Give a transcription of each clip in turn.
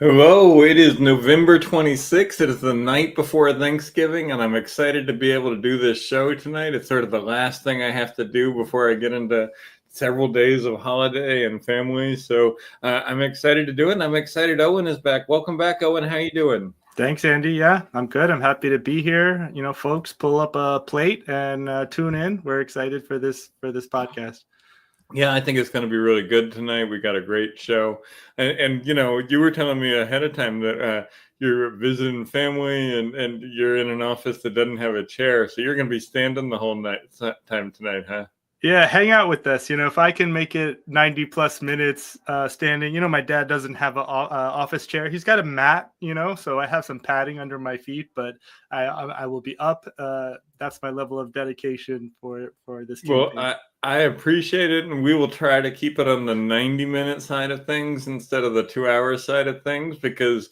Hello, it is November 26th. It is the night before Thanksgiving, and I'm excited to be able to do this show tonight. It's sort of the last thing I have to do before I get into several days of holiday and family. So I'm excited to do it, and I'm excited Owen is back. Welcome back, Owen. How you doing? Thanks, Andy. Yeah, I'm good. I'm happy to be here. Folks, pull up a plate and tune in. We're excited for this podcast. Yeah, I think it's going to be really good tonight. We got a great show. And you were telling me ahead of time that you're visiting family and you're in an office that doesn't have a chair. So you're going to be standing the whole time tonight, huh? Yeah, hang out with us. If I can make it 90 plus minutes standing, my dad doesn't have an office chair. He's got a mat, so I have some padding under my feet, but I will be up. That's my level of dedication for this campaign. Well, I appreciate it, and we will try to keep it on the 90-minute side of things instead of the 2-hour side of things, because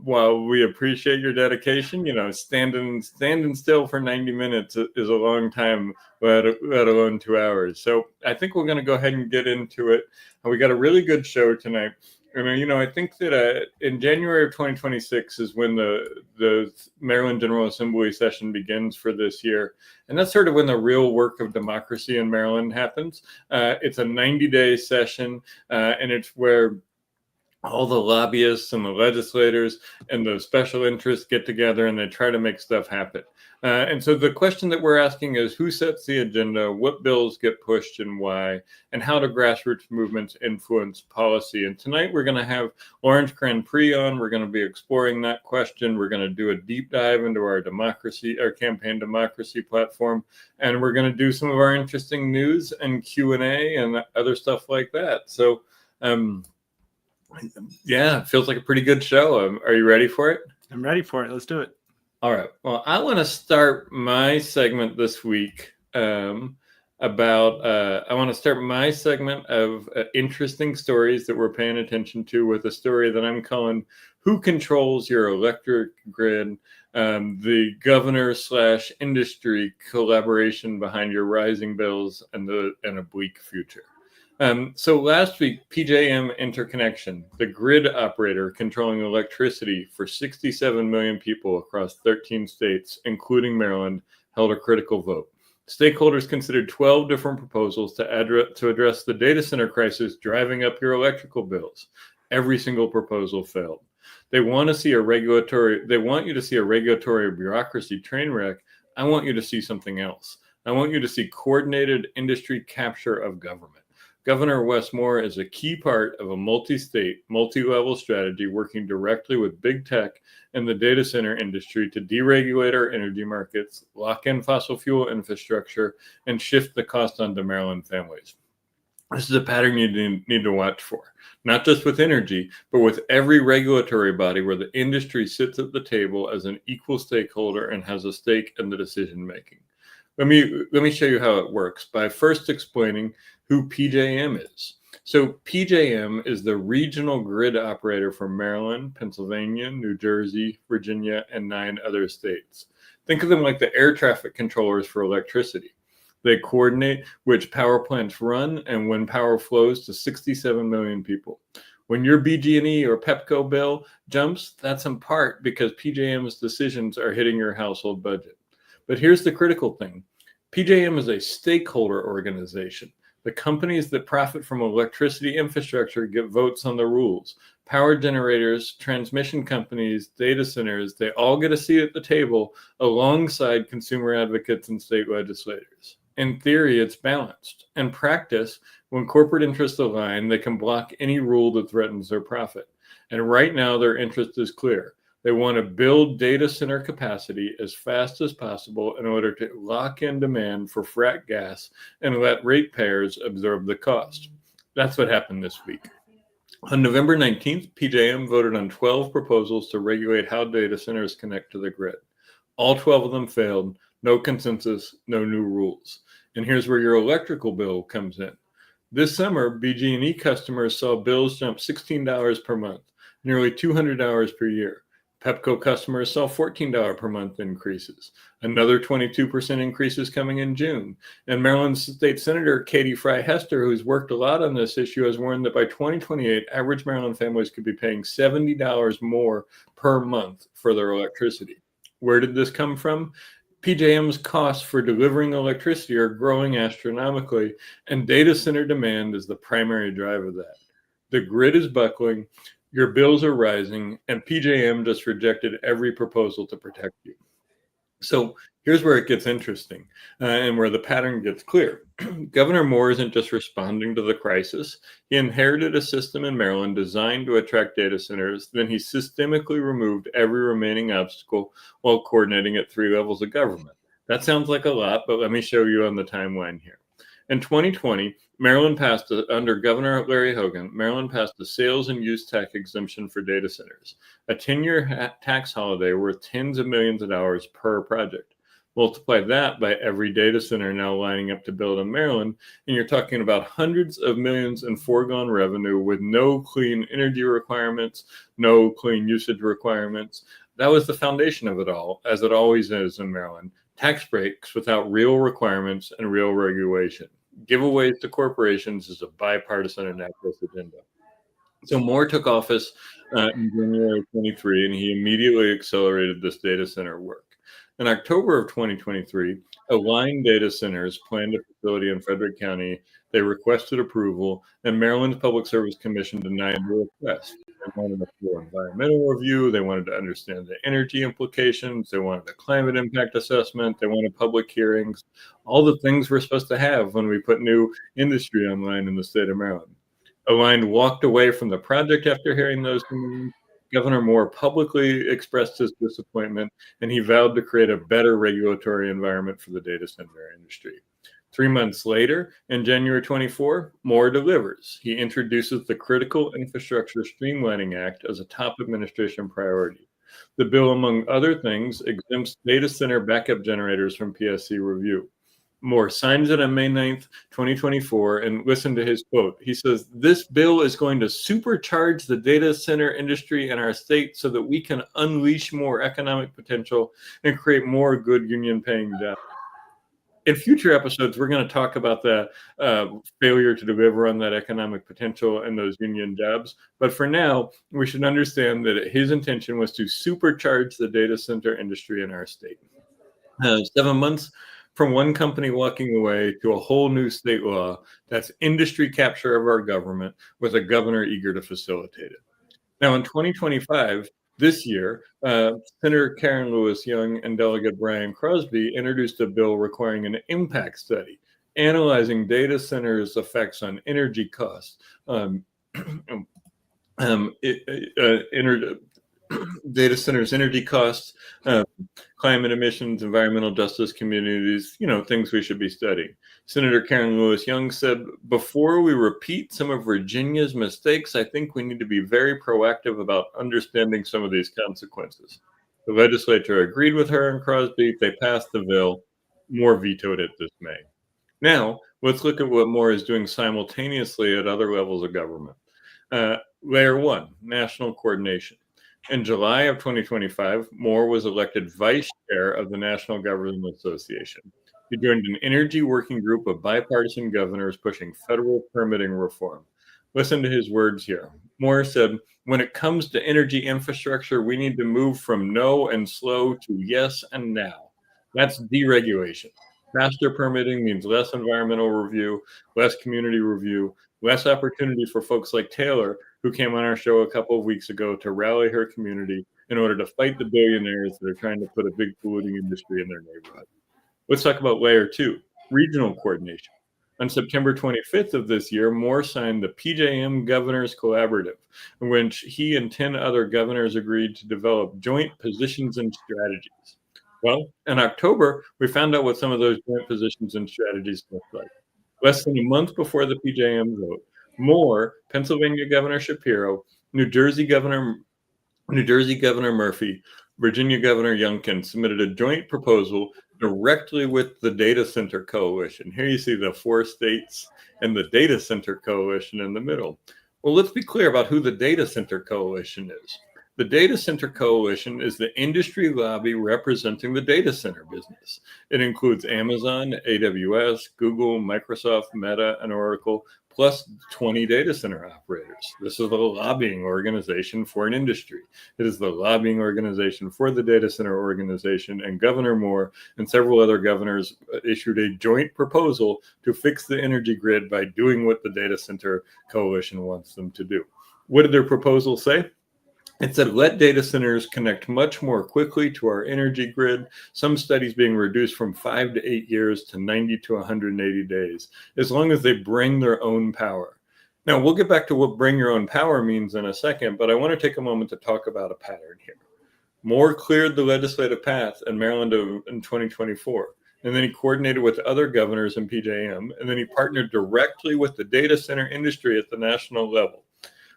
while we appreciate your dedication, standing still for 90 minutes is a long time, let alone 2 hours. So I think we're going to go ahead and get into it. We got a really good show tonight. And, I think that in January of 2026 is when the Maryland General Assembly session begins for this year. And that's sort of when the real work of democracy in Maryland happens. It's a 90-day session, and it's where all the lobbyists and the legislators and the special interests get together and they try to make stuff happen. And so the question that we're asking is, who sets the agenda, what bills get pushed and why, and how do grassroots movements influence policy? And tonight we're going to have Lawrence Grandpre on. We're going to be exploring that question. We're going to do a deep dive into our campaign democracy platform, and we're going to do some of our interesting news and Q&A and other stuff like that. So, yeah, it feels like a pretty good show. Are you ready for it? I'm ready for it. Let's do it. All right. Well, I want to start my segment this week I want to start my segment of interesting stories that we're paying attention to with a story that I'm calling "Who Controls Your Electric Grid?" The governor/industry collaboration behind your rising bills and a bleak future. So last week, PJM Interconnection, the grid operator controlling electricity for 67 million people across 13 states, including Maryland, held a critical vote. Stakeholders considered 12 different proposals to address the data center crisis driving up your electrical bills. Every single proposal failed. They want you to see a regulatory bureaucracy train wreck. I want you to see something else. I want you to see coordinated industry capture of government. Governor Wes Moore is a key part of a multi-state, multi-level strategy working directly with big tech and the data center industry to deregulate our energy markets, lock in fossil fuel infrastructure, and shift the cost onto Maryland families. This is a pattern you need to watch for, not just with energy, but with every regulatory body where the industry sits at the table as an equal stakeholder and has a stake in the decision making. Let me show you how it works by first explaining who PJM is. So PJM is the regional grid operator for Maryland, Pennsylvania, New Jersey, Virginia, and 9 other states. Think of them like the air traffic controllers for electricity. They coordinate which power plants run and when power flows to 67 million people. When your BG&E or Pepco bill jumps, that's in part because PJM's decisions are hitting your household budget. But here's the critical thing. PJM is a stakeholder organization. The companies that profit from electricity infrastructure get votes on the rules. Power generators, transmission companies, data centers, they all get a seat at the table alongside consumer advocates and state legislators. In theory, it's balanced. In practice, when corporate interests align, they can block any rule that threatens their profit. And right now, their interest is clear. They want to build data center capacity as fast as possible in order to lock in demand for frack gas and let ratepayers absorb the cost. That's what happened this week. On November 19th, PJM voted on 12 proposals to regulate how data centers connect to the grid. All 12 of them failed. No consensus, no new rules. And here's where your electrical bill comes in. This summer, BG&E customers saw bills jump $16 per month, nearly $200 per year. Pepco customers saw $14 per month increases. Another 22% increase is coming in June. And Maryland State Senator Katie Fry Hester, who's worked a lot on this issue, has warned that by 2028, average Maryland families could be paying $70 more per month for their electricity. Where did this come from? PJM's costs for delivering electricity are growing astronomically, and data center demand is the primary driver of that. The grid is buckling, your bills are rising, and PJM just rejected every proposal to protect you. So here's where it gets interesting and where the pattern gets clear. Governor Moore isn't just responding to the crisis. He inherited a system in Maryland designed to attract data centers. Then he systemically removed every remaining obstacle while coordinating at 3 levels of government. That sounds like a lot, but let me show you on the timeline here. In 2020, Maryland passed, under Governor Larry Hogan, Maryland passed a sales and use tax exemption for data centers, a 10-year tax holiday worth tens of millions of dollars per project. Multiply that by every data center now lining up to build in Maryland, and you're talking about hundreds of millions in foregone revenue with no clean energy requirements, no clean usage requirements. That was the foundation of it all, as it always is in Maryland. Tax breaks without real requirements and real regulation. Giveaways to corporations is a bipartisan Annapolis agenda. So Moore took office in January 23, and he immediately accelerated this data center work. In October of 2023, Align Data Centers planned a facility in Frederick County. They requested approval, and Maryland's Public Service Commission denied the request. They wanted a full environmental review. They wanted to understand the energy implications. They wanted a climate impact assessment. They wanted public hearings, all the things we're supposed to have when we put new industry online in the state of Maryland. Align walked away from the project after hearing those demands. Governor Moore publicly expressed his disappointment, and he vowed to create a better regulatory environment for the data center industry. 3 months later, in January 24, Moore delivers. He introduces the Critical Infrastructure Streamlining Act as a top administration priority. The bill, among other things, exempts data center backup generators from PSC review. Moore signs it on May 9th, 2024, and listen to his quote. He says, "This bill is going to supercharge the data center industry in our state so that we can unleash more economic potential and create more good union-paying jobs." In future episodes, we're going to talk about the failure to deliver on that economic potential and those union jobs. But for now, we should understand that his intention was to supercharge the data center industry in our state. 7 months from one company walking away to a whole new state law, that's industry capture of our government with a governor eager to facilitate it. Now, in 2025, this year, Senator Karen Lewis Young and Delegate Brian Crosby introduced a bill requiring an impact study analyzing data centers' effects on energy costs, data centers' energy costs, climate emissions, environmental justice, communities, things we should be studying. Senator Karen Lewis Young said, "Before we repeat some of Virginia's mistakes, I think we need to be very proactive about understanding some of these consequences." The legislature agreed with her and Crosby. They passed the bill. Moore vetoed it this May. Now, let's look at what Moore is doing simultaneously at other levels of government. Layer 1, national coordination. In July of 2025, Moore was elected vice chair of the National Government Association. He joined an energy working group of bipartisan governors pushing federal permitting reform. Listen to his words here. Moore said, "When it comes to energy infrastructure, we need to move from no and slow to yes and now. That's deregulation. Faster permitting means less environmental review, less community review, less opportunity for folks like Taylor, who came on our show a couple of weeks ago to rally her community in order to fight the billionaires that are trying to put a big polluting industry in their neighborhood." Let's talk about layer 2, regional coordination. On September 25th of this year, Moore signed the PJM Governors Collaborative, in which he and 10 other governors agreed to develop joint positions and strategies. Well, in October, we found out what some of those joint positions and strategies look like. Less than a month before the PJM vote, Moore, Pennsylvania Governor Shapiro, New Jersey Governor Murphy, Virginia Governor Youngkin submitted a joint proposal directly with the Data Center Coalition. Here you see the 4 states and the Data Center Coalition in the middle. Well, let's be clear about who the Data Center Coalition is. The Data Center Coalition is the industry lobby representing the data center business. It includes Amazon, AWS, Google, Microsoft, Meta, and Oracle, plus 20 data center operators. This is a lobbying organization for an industry. It is the lobbying organization for the data center organization, and Governor Moore and several other governors issued a joint proposal to fix the energy grid by doing what the Data Center Coalition wants them to do. What did their proposal say? It said, let data centers connect much more quickly to our energy grid, some studies being reduced from 5 to 8 years to 90 to 180 days, as long as they bring their own power. Now, we'll get back to what bring your own power means in a second, but I want to take a moment to talk about a pattern here. Moore cleared the legislative path in Maryland in 2024, and then he coordinated with other governors in PJM, and then he partnered directly with the data center industry at the national level.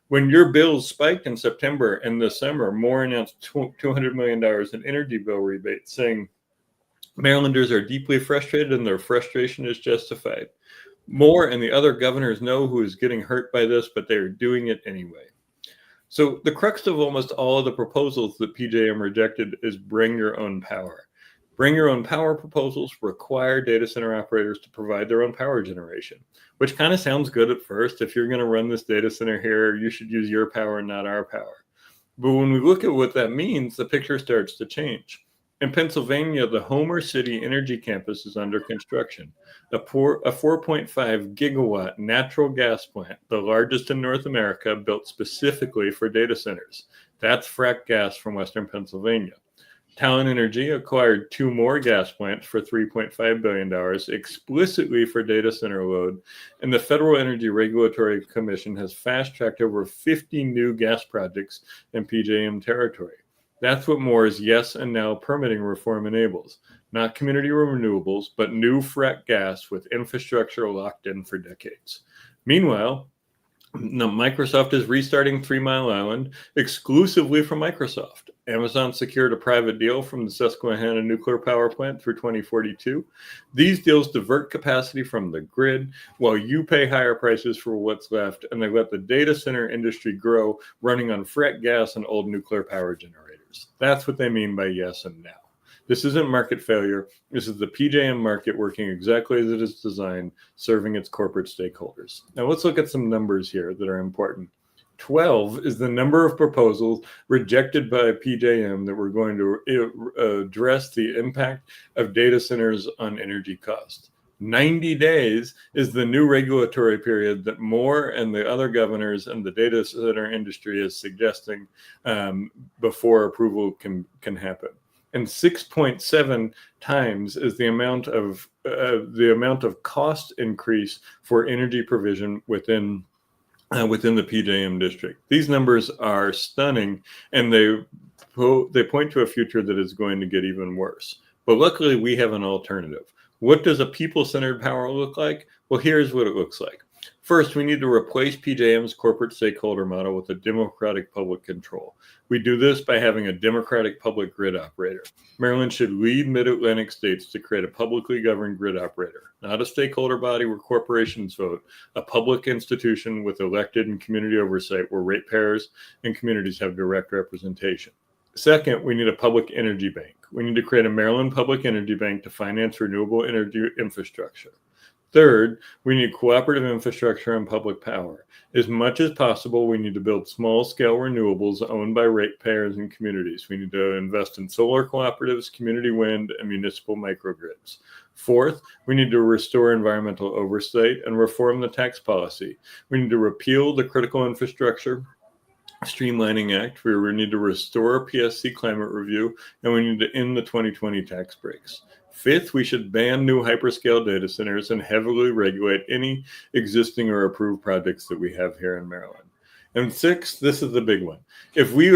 When your bills spiked in September and December, Moore announced $200 million in energy bill rebates, saying Marylanders are deeply frustrated and their frustration is justified. Moore and the other governors know who is getting hurt by this, but they are doing it anyway. So the crux of almost all of the proposals that PJM rejected is bring your own power. Bring your own power proposals require data center operators to provide their own power generation, which kind of sounds good at first. If you're going to run this data center here, you should use your power, not our power. But when we look at what that means, the picture starts to change. In Pennsylvania, the Homer City Energy Campus is under construction, a 4.5 gigawatt natural gas plant, the largest in North America, built specifically for data centers. That's fracked gas from Western Pennsylvania. Talon Energy acquired 2 more gas plants for $3.5 billion explicitly for data center load, and the Federal Energy Regulatory Commission has fast-tracked over 50 new gas projects in PJM territory. That's what Moore's yes and now permitting reform enables. Not community renewables, but new fracked gas with infrastructure locked in for decades. Meanwhile, Microsoft is restarting 3 Mile Island exclusively from Microsoft. Amazon secured a private deal from the Susquehanna nuclear power plant through 2042. These deals divert capacity from the grid while you pay higher prices for what's left, and they let the data center industry grow running on fracked gas and old nuclear power generators. That's what they mean by yes and now. This isn't market failure. This is the PJM market working exactly as it is designed, serving its corporate stakeholders. Now let's look at some numbers here that are important. 12 is the number of proposals rejected by PJM that were going to address the impact of data centers on energy costs. 90 days is the new regulatory period that Moore and the other governors and the data center industry is suggesting before approval can happen. And 6.7 times is the amount of cost increase for energy provision within the PJM district. These numbers are stunning, and they point to a future that is going to get even worse. But luckily, we have an alternative. What does a people-centered power look like? Well, here's what it looks like. First, we need to replace PJM's corporate stakeholder model with a democratic public control. We do this by having a democratic public grid operator. Maryland should lead mid-Atlantic states to create a publicly governed grid operator, not a stakeholder body where corporations vote, a public institution with elected and community oversight where ratepayers and communities have direct representation. Second, we need a public energy bank. We need to create a Maryland Public Energy Bank to finance renewable energy infrastructure. Third, we need cooperative infrastructure and public power. As much as possible, we need to build small-scale renewables owned by ratepayers and communities. We need to invest in solar cooperatives, community wind, and municipal microgrids. Fourth, we need to restore environmental oversight and reform the tax policy. We need to repeal the Critical Infrastructure Streamlining Act. We need to restore PSC climate review, and we need to end the 2020 tax breaks. Fifth, we should ban new hyperscale data centers and heavily regulate any existing or approved projects that we have here in Maryland. And sixth, this is the big one. If we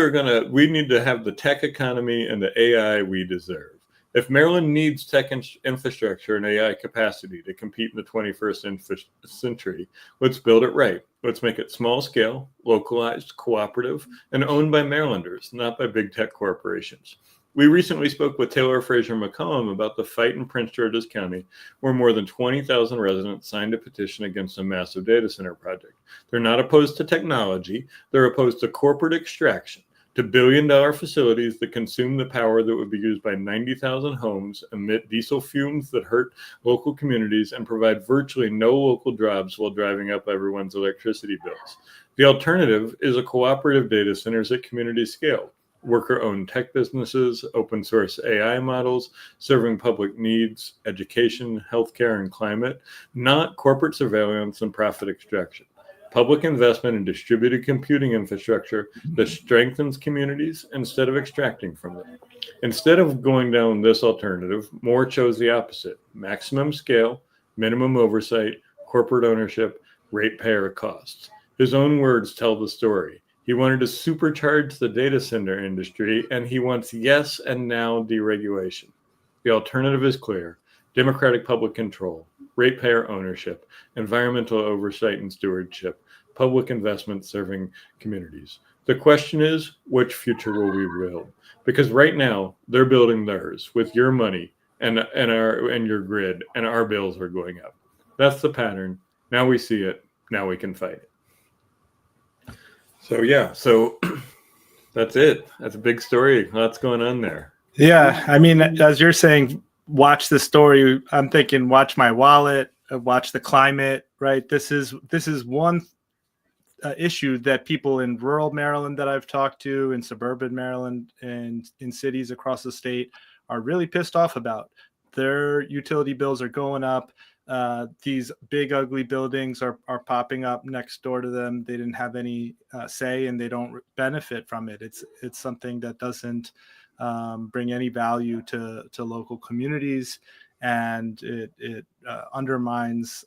need to have the tech economy and the AI we deserve. If Maryland needs tech infrastructure and AI capacity to compete in the 21st century, let's build it right. Let's make it small scale, localized, cooperative, and owned by Marylanders, not by big tech corporations. We recently spoke with Taylor Fraser McCollum about the fight in Prince George's County, where more than 20,000 residents signed a petition against a massive data center project. They're not opposed to technology. They're opposed to corporate extraction. to billion-dollar facilities that consume the power that would be used by 90,000 homes, emit diesel fumes that hurt local communities, and provide virtually no local jobs while driving up everyone's electricity bills. The alternative is a cooperative data centers at community scale. Worker-owned tech businesses, open source AI models, serving public needs, education, healthcare, and climate, not corporate surveillance and profit extraction. Public investment in distributed computing infrastructure that strengthens communities instead of extracting from them. Instead of going down this alternative, Moore chose the opposite: maximum scale, minimum oversight, corporate ownership, ratepayer costs. His own words tell the story. He wanted to supercharge the data center industry, and he wants yes and now deregulation. The alternative is clear: democratic public control, ratepayer ownership, environmental oversight and stewardship, public investment serving communities. The question is, which future will we build? Because right now, they're building theirs with your money and your grid, and our bills are going up. That's the pattern. Now we see it. Now we can fight it. So that's it. That's a big story. Lots going on there. Yeah, I mean, as you're saying, watch the story. I'm thinking, watch my wallet, watch the climate. Right. This is one issue that people in rural Maryland that I've talked to, in suburban Maryland, and in cities across the state are really pissed off about. Their utility bills are going up. These big ugly buildings are popping up next door to them. They didn't have any say, and they don't benefit from it. It's something that doesn't bring any value to local communities, and it undermines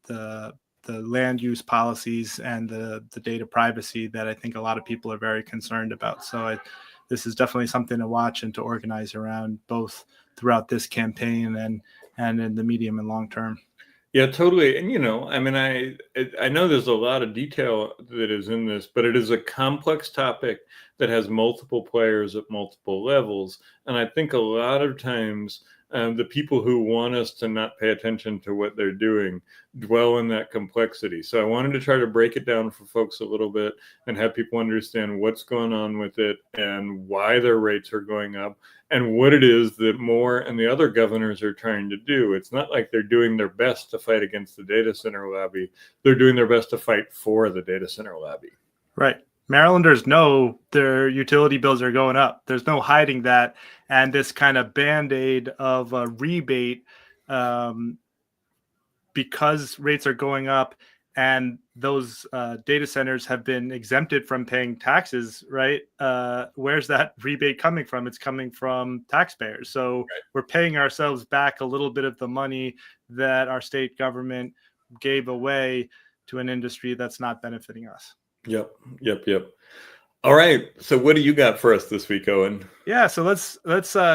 the land use policies and the data privacy that I think a lot of people are very concerned about. So this is definitely something to watch and to organize around, both throughout this campaign and in the medium and long term. Yeah, totally. And, I mean, I know there's a lot of detail that is in this, but it is a complex topic that has multiple players at multiple levels. And I think a lot of times the people who want us to not pay attention to what they're doing dwell in that complexity. So I wanted to try to break it down for folks a little bit and have people understand what's going on with it and why their rates are going up and what it is that Moore and the other governors are trying to do. It's not like they're doing their best to fight against the data center lobby. They're doing their best to fight for the data center lobby. Right. Marylanders know their utility bills are going up. There's no hiding that. And this kind of Band-Aid of a rebate, because rates are going up and those data centers have been exempted from paying taxes, right? Where's that rebate coming from? It's coming from taxpayers. So right. We're paying ourselves back a little bit of the money that our state government gave away to an industry that's not benefiting us. Yep. All right. So what do you got for us this week, Owen? Yeah, so let's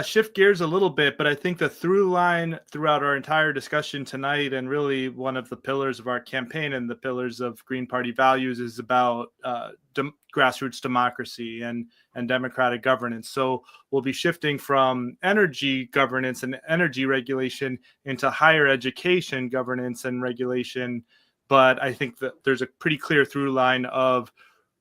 shift gears a little bit, but I think the through line throughout our entire discussion tonight, and really one of the pillars of our campaign and the pillars of Green Party values, is about grassroots democracy and democratic governance. So we'll be shifting from energy governance and energy regulation into higher education governance and regulation. But I think that there's a pretty clear through line of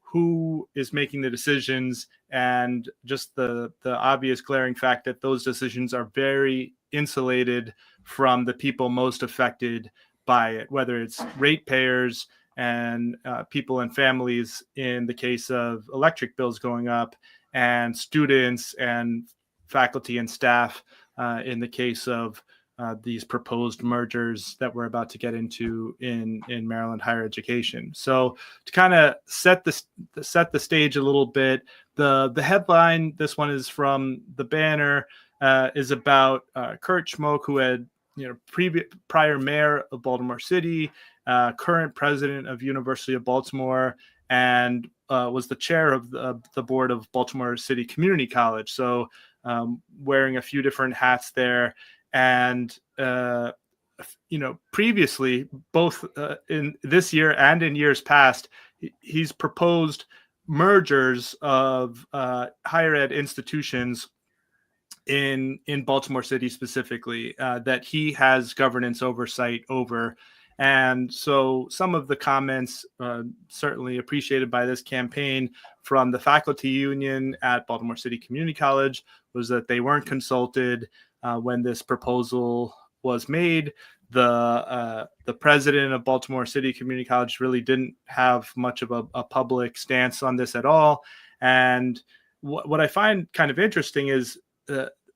who is making the decisions, and just the obvious glaring fact that those decisions are very insulated from the people most affected by it, whether it's ratepayers and people and families in the case of electric bills going up, and students and faculty and staff in the case of these proposed mergers that we're about to get into in Maryland higher education. So to kind of set the stage a little bit, the headline, this one is from the Banner, is about Kurt Schmoke, who had prior mayor of Baltimore City, current president of University of Baltimore, and was the chair of the board of Baltimore City Community College. So wearing a few different hats there. And, previously, both in this year and in years past, he's proposed mergers of higher ed institutions in Baltimore City specifically that he has governance oversight over. And so some of the comments certainly appreciated by this campaign from the faculty union at Baltimore City Community College was that they weren't consulted when this proposal was made. The president of Baltimore City Community College really didn't have much of a public stance on this at all. And what I find kind of interesting is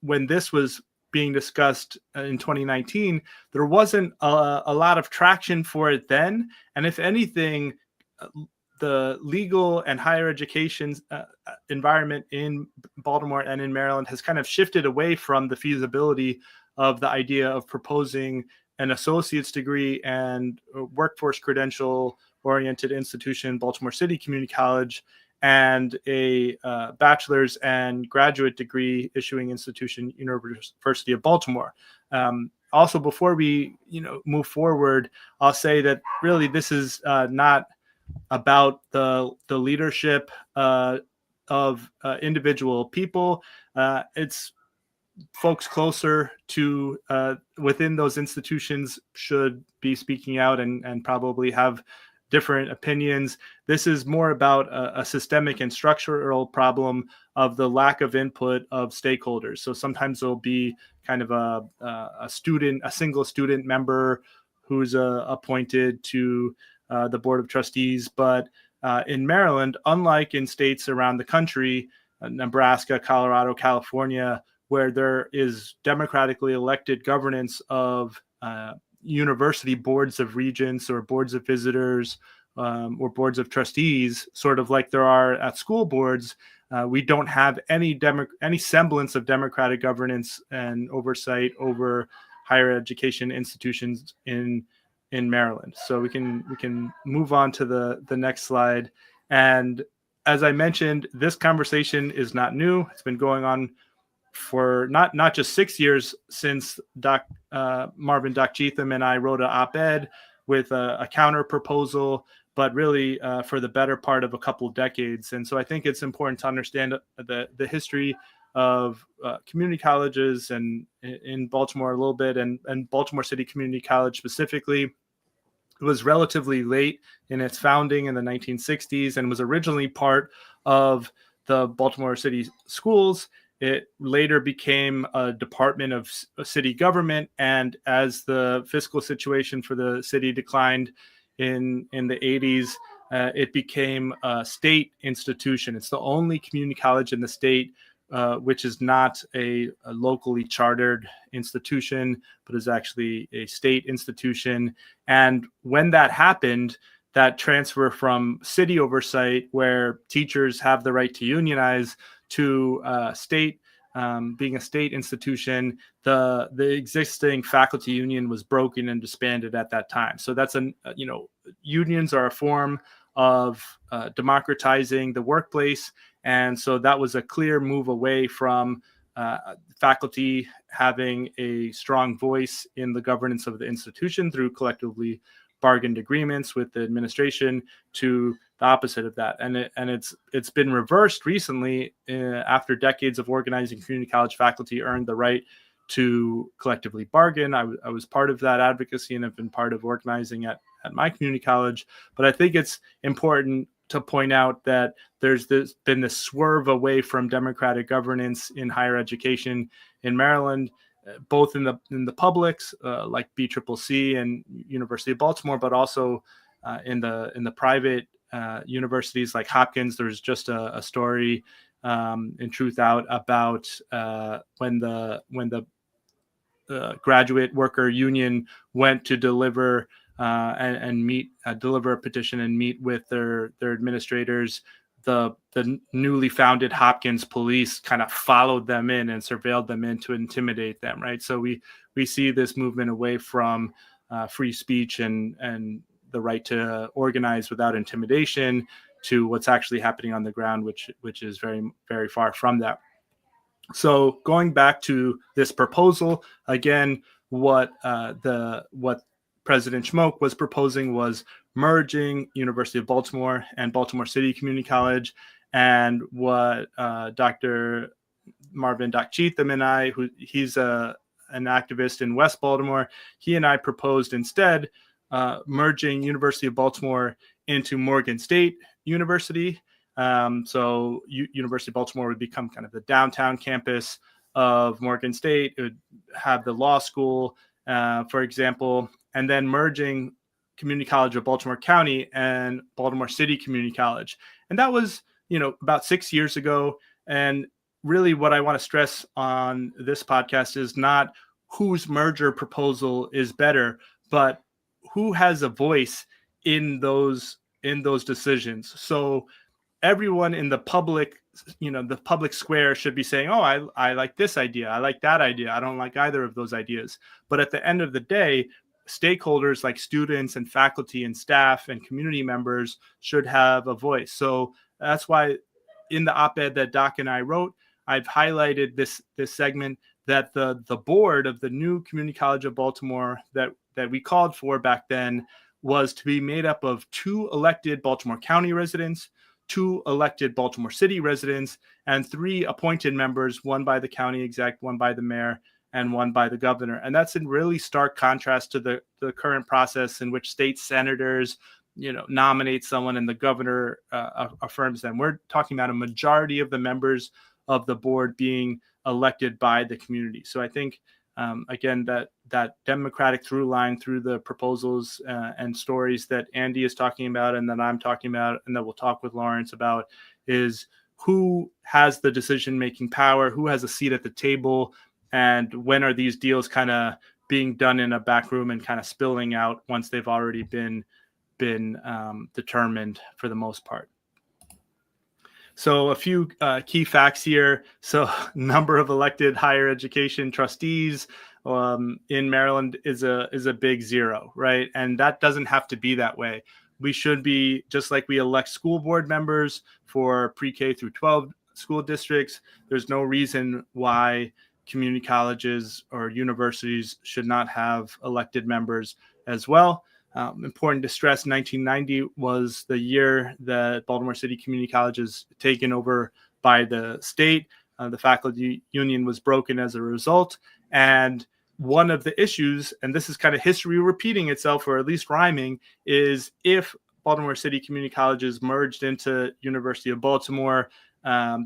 when this was being discussed in 2019, there wasn't a lot of traction for it then. And if anything, the legal and higher education environment in Baltimore and in Maryland has kind of shifted away from the feasibility of the idea of proposing an associate's degree and workforce credential oriented institution, Baltimore City Community College, and a bachelor's and graduate degree issuing institution, University of Baltimore. Also, before we move forward, I'll say that really this is not about the leadership of individual people. It's folks closer to within those institutions should be speaking out and probably have different opinions. This is more about a systemic and structural problem of the lack of input of stakeholders. So sometimes there'll be kind of a single student member who's appointed to the Board of Trustees. But in Maryland, unlike in states around the country, Nebraska, Colorado, California, where there is democratically elected governance of university boards of regents or boards of visitors or boards of trustees, sort of like there are at school boards, we don't have any semblance of democratic governance and oversight over higher education institutions in Maryland. So we can move on to the next slide. And as I mentioned, this conversation is not new. It's been going on for not just 6 years since Marvin Doc Cheatham and I wrote an op-ed with a counter proposal, but really for the better part of a couple of decades. And so I think it's important to understand the history of community colleges and in Baltimore a little bit, and Baltimore City Community College specifically. It was relatively late in its founding in the 1960s and was originally part of the Baltimore City Schools. It later became a department of city government, and as the fiscal situation for the city declined in the 80s, it became a state institution. It's the only community college in the state which is not a locally chartered institution, but is actually a state institution. And when that happened, that transfer from city oversight, where teachers have the right to unionize, to state being a state institution, the existing faculty union was broken and disbanded at that time. So that's unions are a form of democratizing the workplace, and so that was a clear move away from faculty having a strong voice in the governance of the institution through collectively bargained agreements with the administration, to the opposite of that. And it's been reversed recently after decades of organizing. Community college faculty earned the right to collectively bargain. I was part of that advocacy and have been part of organizing at my community college. But I think it's important to point out that there's been this swerve away from democratic governance in higher education in Maryland, both in the publics like BCCC and University of Baltimore, but also in the private universities like Hopkins. There's just a story in Truth Out about when the graduate worker union went to deliver deliver a petition and meet with their administrators. The newly founded Hopkins police kind of followed them in and surveilled them in to intimidate them, right? So we see this movement away from free speech and the right to organize without intimidation to what's actually happening on the ground, which is very, very far from that. So going back to this proposal, again, what President Schmoke was proposing was merging University of Baltimore and Baltimore City Community College. And what Dr. Marvin Doc Cheatham and I, he's an activist in West Baltimore, he and I proposed instead merging University of Baltimore into Morgan State University. So University of Baltimore would become kind of the downtown campus of Morgan State. It would have the law school, for example, and then merging Community College of Baltimore County and Baltimore City Community College. And that was, about 6 years ago. And really what I want to stress on this podcast is not whose merger proposal is better, but who has a voice in those decisions. So everyone in the public, the public square should be saying, oh, I like this idea. I like that idea. I don't like either of those ideas. But at the end of the day, stakeholders like students and faculty and staff and community members should have a voice. So that's why in the op-ed that Doc and I wrote, I've highlighted this segment that the board of the new Community College of Baltimore that we called for back then was to be made up of 2 elected Baltimore County residents, 2 elected Baltimore City residents, and 3 appointed members, 1 by the county exec, 1 by the mayor, and 1 by the governor. And that's in really stark contrast to the current process in which state senators, nominate someone and the governor affirms them. We're talking about a majority of the members of the board being elected by the community. So I think, again, that democratic through line through the proposals and stories that Andy is talking about and that I'm talking about and that we'll talk with Lawrence about is who has the decision-making power, who has a seat at the table, and when are these deals kind of being done in a back room and kind of spilling out once they've already been determined for the most part. So a few key facts here. So number of elected higher education trustees in Maryland is a big 0, right? And that doesn't have to be that way. We should be, just like we elect school board members for pre-K through 12 school districts, there's no reason why community colleges or universities should not have elected members as well. Important to stress, 1990 was the year that Baltimore City Community College is taken over by the state. The faculty union was broken as a result. And one of the issues, and this is kind of history repeating itself, or at least rhyming, is if Baltimore City Community Colleges merged into University of Baltimore,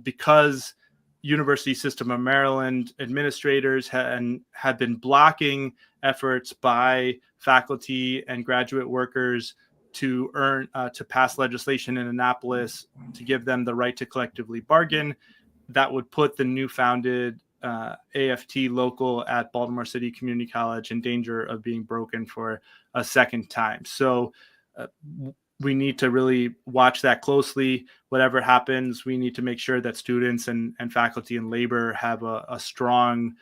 because University System of Maryland administrators had been blocking efforts by faculty and graduate workers to pass legislation in Annapolis to give them the right to collectively bargain. That would put the new founded AFT local at Baltimore City Community College in danger of being broken for a second time. So we need to really watch that closely. Whatever happens, we need to make sure that students and faculty and labor have a strong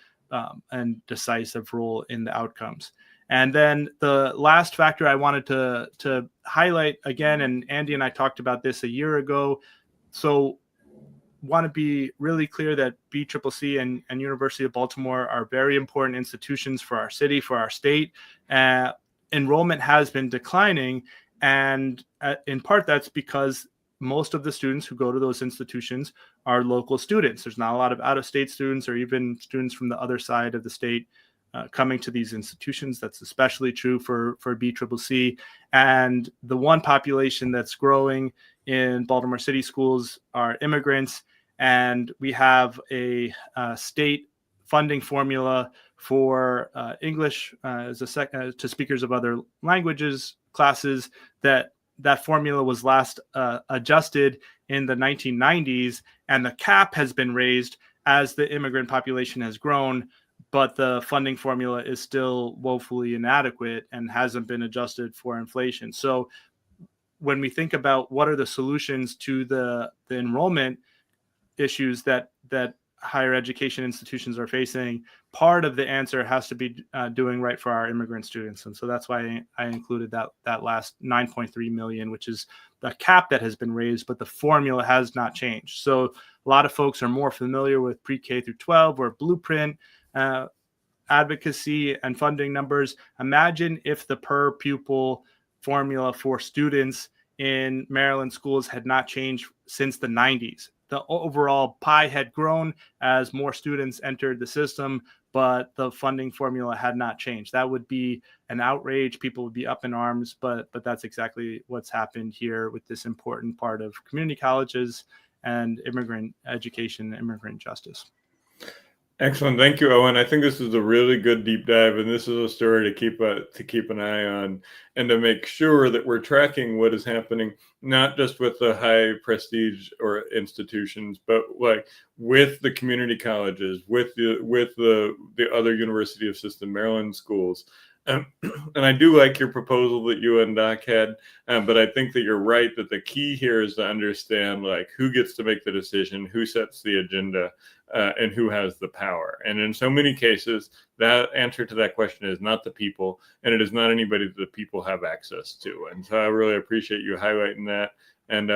and decisive role in the outcomes. And then the last factor I wanted to highlight again, and Andy and I talked about this a year ago. So want to be really clear that BCCC and University of Baltimore are very important institutions for our city, for our state. Enrollment has been declining. And in part, that's because most of the students who go to those institutions are local students. There's not a lot of out-of-state students or even students from the other side of the state coming to these institutions. That's especially true for BCCC. And the one population that's growing in Baltimore City schools are immigrants. And we have a state funding formula for English as to speakers of other languages classes. That formula was last adjusted in the 1990s, and the cap has been raised as the immigrant population has grown, but the funding formula is still woefully inadequate and hasn't been adjusted for inflation. So when we think about what are the solutions to the enrollment issues that higher education institutions are facing, part of the answer has to be doing right for our immigrant students. And so that's why I included that last 9.3 million, which is the cap that has been raised, but the formula has not changed. So a lot of folks are more familiar with pre-K through 12 or blueprint advocacy and funding numbers. Imagine if the per pupil formula for students in Maryland schools had not changed since the 90s. the overall pie had grown as more students entered the system, but the funding formula had not changed. That would be an outrage. People would be up in arms, but that's exactly what's happened here with this important part of community colleges and immigrant education, immigrant justice. Excellent, thank you, Owen. I think this is a really good deep dive, and this is a story to keep an eye on, and to make sure that we're tracking what is happening, not just with the high prestige or institutions, but like with the community colleges, with the other University of System Maryland schools. And I do like your proposal that you and Doc had, but I think that you're right that the key here is to understand like who gets to make the decision, who sets the agenda, and who has the power. And in so many cases, that answer to that question is not the people, and it is not anybody that the people have access to. And so I really appreciate you highlighting that and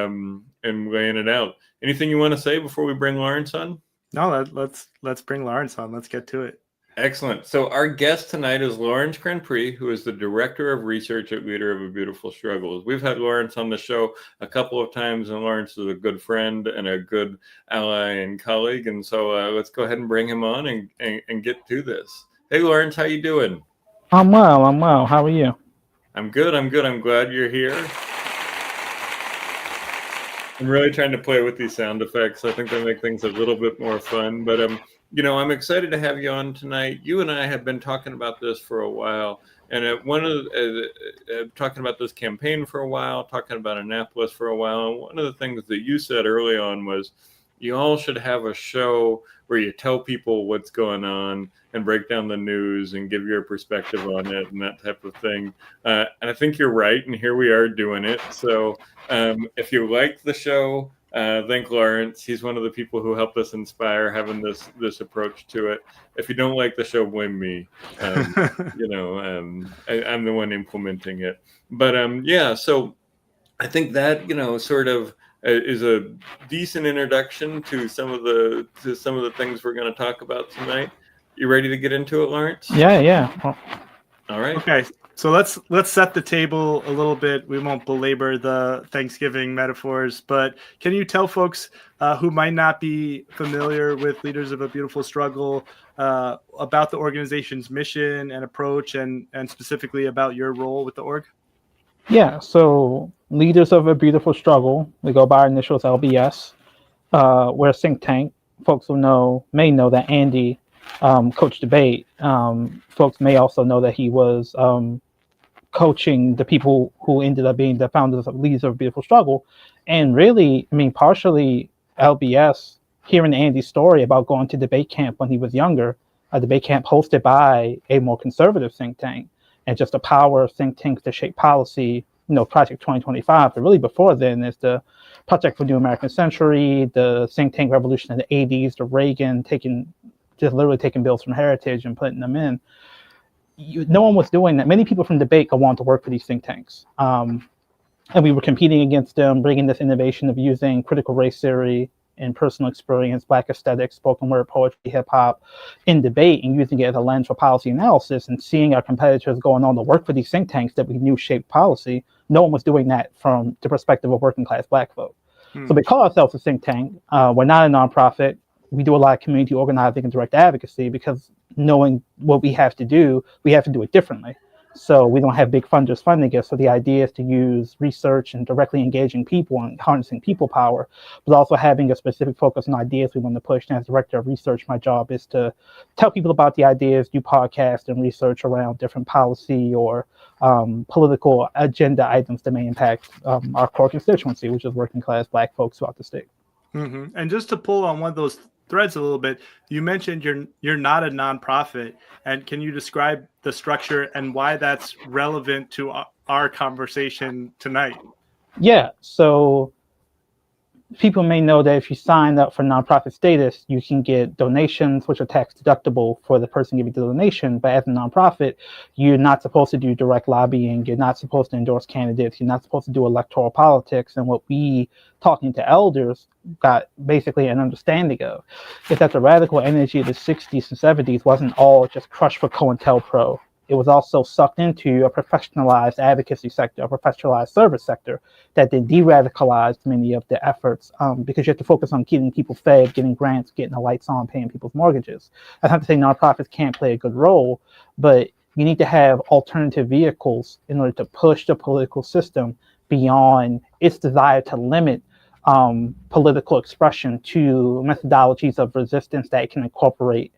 laying it out. Anything you want to say before we bring Lawrence on? No, let's bring Lawrence on. Let's get to it. Excellent. So our guest tonight is Lawrence Grandpre, who is the Director of Research at Leader of a Beautiful Struggle. We've had Lawrence on the show a couple of times, and Lawrence is a good friend and a good ally and colleague. And so let's go ahead and bring him on and get to this. Hey, Lawrence, how you doing? I'm well. How are you? I'm good. I'm glad you're here. I'm really trying to play with these sound effects. I think they make things a little bit more fun, but I'm excited to have you on tonight. You and I have been talking about this for a while, and talking about this campaign for a while, talking about Annapolis for a while. And one of the things that you said early on was you all should have a show where you tell people what's going on and break down the news and give your perspective on it and that type of thing. And I think you're right, and here we are doing it. So if you like the show, thank Lawrence. He's one of the people who helped us inspire having this approach to it. If you don't like the show, blame me. I'm the one implementing it. But so I think that sort of is a decent introduction to some of the things we're going to talk about tonight. You ready to get into it, Lawrence? Yeah. All right. Okay. So let's set the table a little bit. We won't belabor the Thanksgiving metaphors, but can you tell folks who might not be familiar with Leaders of a Beautiful Struggle about the organization's mission and approach, and specifically about your role with the org? Yeah. So Leaders of a Beautiful Struggle, we go by our initials LBS. We're a think tank. Folks may know that Andy coached debate. Folks may also know that he was coaching the people who ended up being the founders of Leaders of a Beautiful Struggle. And really, partially LBS, hearing Andy's story about going to debate camp when he was younger, a debate camp hosted by a more conservative think tank, and just the power of think tanks to shape policy, Project 2025. But really before then is the Project for New American Century, the think tank revolution in the 80s, the Reagan literally taking bills from Heritage and putting them in. No one was doing that. Many people from debate go on to work for these think tanks. And we were competing against them, bringing this innovation of using critical race theory and personal experience, Black aesthetics, spoken word poetry, hip hop in debate, and using it as a lens for policy analysis, and seeing our competitors going on to work for these think tanks that we knew shaped policy. No one was doing that from the perspective of working class Black folk. So we call ourselves a think tank. We're not a nonprofit. We do a lot of community organizing and direct advocacy, because knowing what we have to do it differently. So we don't have big funders funding us. So the idea is to use research and directly engaging people and harnessing people power, but also having a specific focus on ideas we want to push. And as director of research, my job is to tell people about the ideas, do podcasts and research around different policy or political agenda items that may impact our core constituency, which is working class Black folks throughout the state. Mm-hmm. And just to pull on one of those threads a little bit, you mentioned you're not a nonprofit, and can you describe the structure and why that's relevant to our conversation tonight? Yeah, so people may know that if you sign up for nonprofit status, you can get donations, which are tax deductible for the person giving the donation. But as a nonprofit, you're not supposed to do direct lobbying. You're not supposed to endorse candidates. You're not supposed to do electoral politics. And what we, talking to elders, got basically an understanding of is that the radical energy of the 60s and 70s wasn't all just crush for COINTELPRO it was also sucked into a professionalized advocacy sector, a professionalized service sector that then de-radicalized many of the efforts, because you have to focus on keeping people fed, getting grants, getting the lights on, paying people's mortgages. That's not to say nonprofits can't play a good role, but you need to have alternative vehicles in order to push the political system beyond its desire to limit political expression to methodologies of resistance that it can incorporate,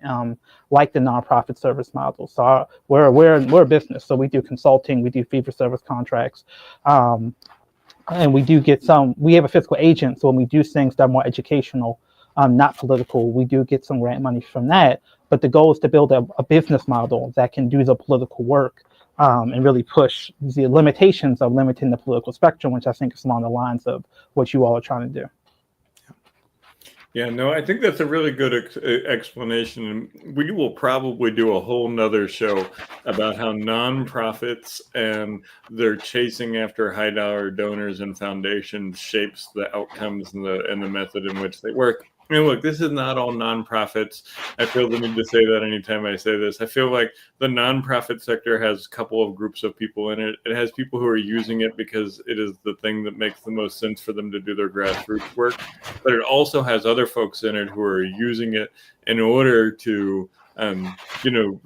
like the nonprofit service model. So we're a business, so we do consulting, we do fee-for-service contracts, and we do get some. We have a fiscal agent, so when we do things that are more educational, not political, we do get some grant money from that. But the goal is to build a business model that can do the political work, and really push the limitations of limiting the political spectrum, which I think is along the lines of what you all are trying to do. Yeah, no, I think that's a really good explanation. And we will probably do a whole nother show about how nonprofits and their chasing after high dollar donors and foundations shapes the outcomes and the method in which they work. I mean, look, this is not all nonprofits. I feel the need to say that anytime I say this. I feel like the nonprofit sector has a couple of groups of people in it. It has people who are using it because it is the thing that makes the most sense for them to do their grassroots work. But it also has other folks in it who are using it in order to,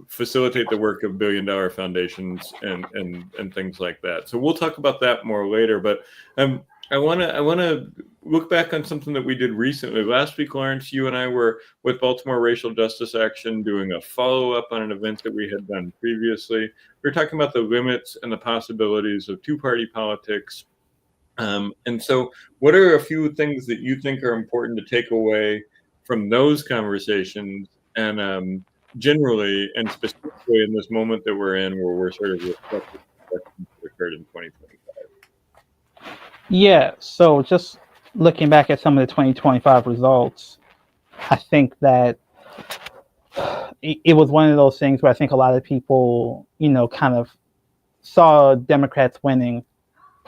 facilitate the work of billion-dollar foundations and things like that. So we'll talk about that more later. But I want to look back on something that we did recently. Last week, Lawrence, you and I were with Baltimore Racial Justice Action doing a follow-up on an event that we had done previously. We were talking about the limits and the possibilities of two-party politics. And so what are a few things that you think are important to take away from those conversations and generally and specifically in this moment that we're in where we're sort of reflecting what occurred in 2025? Yeah, so just looking back at some of the 2025 results, I think that it was one of those things where I think a lot of people, kind of saw Democrats winning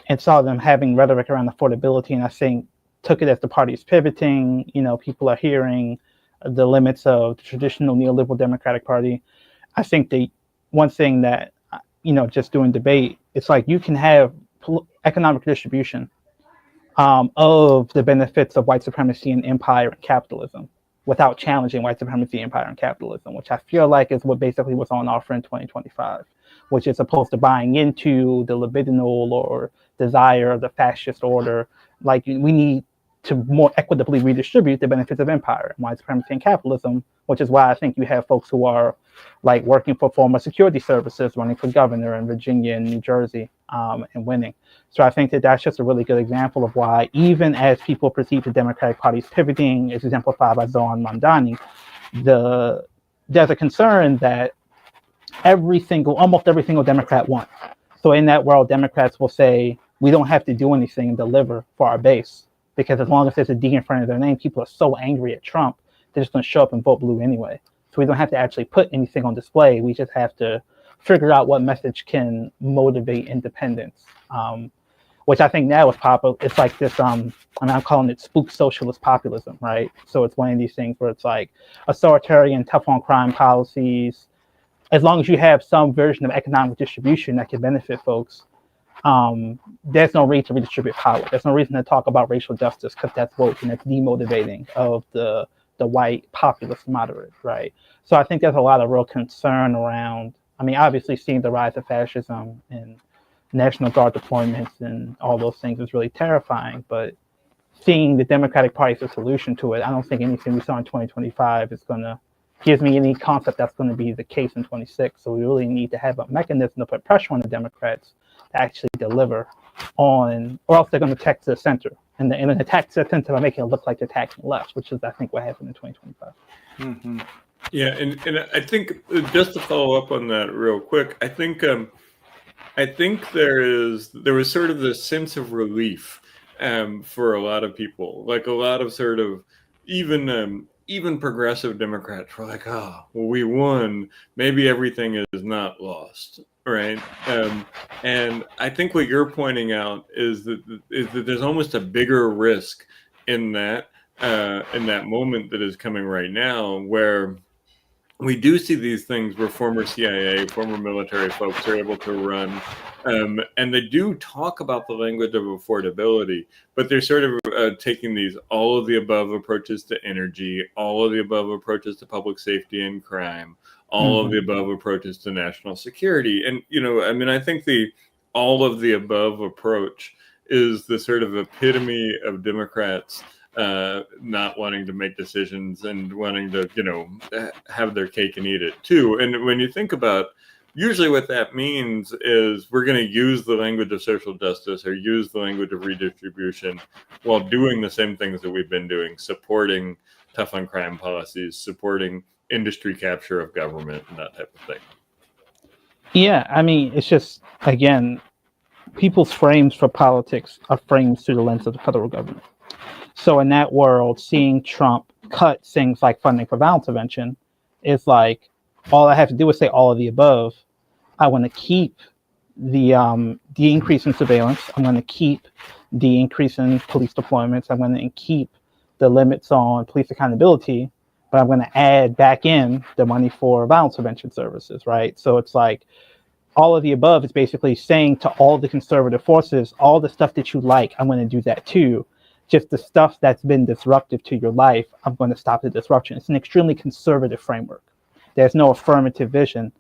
and saw them having rhetoric around affordability, and I think took it as the party's pivoting. People are hearing the limits of the traditional neoliberal Democratic Party. I think the one thing that, just doing debate, it's like you can have economic distribution of the benefits of white supremacy and empire and capitalism without challenging white supremacy, empire, and capitalism, which I feel like is what basically was on offer in 2025, which is opposed to buying into the libidinal or desire of the fascist order. Like, we need to more equitably redistribute the benefits of empire and white supremacy and capitalism, which is why I think you have folks who are like working for former security services, running for governor in Virginia and New Jersey, and winning. So I think that that's just a really good example of why, even as people perceive the Democratic Party's pivoting, as exemplified by Zohan Mamdani, there's a concern that almost every single Democrat wants. So in that world, Democrats will say, we don't have to do anything and deliver for our base, because as long as there's a D in front of their name, people are so angry at Trump, they're just going to show up and vote blue anyway. So we don't have to actually put anything on display. We just have to figure out what message can motivate independence, which I think now is popular. It's like this, I'm calling it spook socialist populism, right? So it's one of these things where it's like authoritarian, tough on crime policies. As long as you have some version of economic distribution that can benefit folks, there's no reason to redistribute power. There's no reason to talk about racial justice, because that's woke and it's demotivating of the white populist moderate, right? So I think there's a lot of real concern around, obviously seeing the rise of fascism and National Guard deployments and all those things is really terrifying, but seeing the Democratic Party as a solution to it, I don't think anything we saw in 2025 gives me any concept that's going to be the case in 26. So we really need to have a mechanism to put pressure on the Democrats to actually deliver on, or else they're going to attack to the center. And then attack to the center by making it look like they're attacking the left, which is, I think, what happened in 2025. Mm-hmm. Yeah, and I think just to follow up on that real quick, I think there was sort of this sense of relief for a lot of people, like a lot of sort of even progressive Democrats were like, oh, well, we won. Maybe everything is not lost, right? And I think what you're pointing out is that there's almost a bigger risk in that moment that is coming right now, where we do see these things where former CIA, former military folks are able to run, and they do talk about the language of affordability, but they're sort of taking these all of the above approaches to energy, all of the above approaches to public safety and crime, all of the above approaches to national security. And, I mean, I think the all of the above approach is the sort of epitome of Democrats not wanting to make decisions and wanting to, have their cake and eat it too. And when you think about, usually what that means is we're going to use the language of social justice or use the language of redistribution while doing the same things that we've been doing, supporting tough on crime policies, supporting industry capture of government and that type of thing. Yeah, I mean, it's just, again, people's frames for politics are frames through the lens of the federal government. So in that world, seeing Trump cut things like funding for violence prevention is like, all I have to do is say all of the above. I want to keep the increase in surveillance. I'm going to keep the increase in police deployments. I'm going to keep the limits on police accountability, but I'm going to add back in the money for violence prevention services, right? So it's like all of the above is basically saying to all the conservative forces, all the stuff that you like, I'm going to do that too. Just the stuff that's been disruptive to your life, I'm going to stop the disruption. It's an extremely conservative framework. There's no affirmative vision.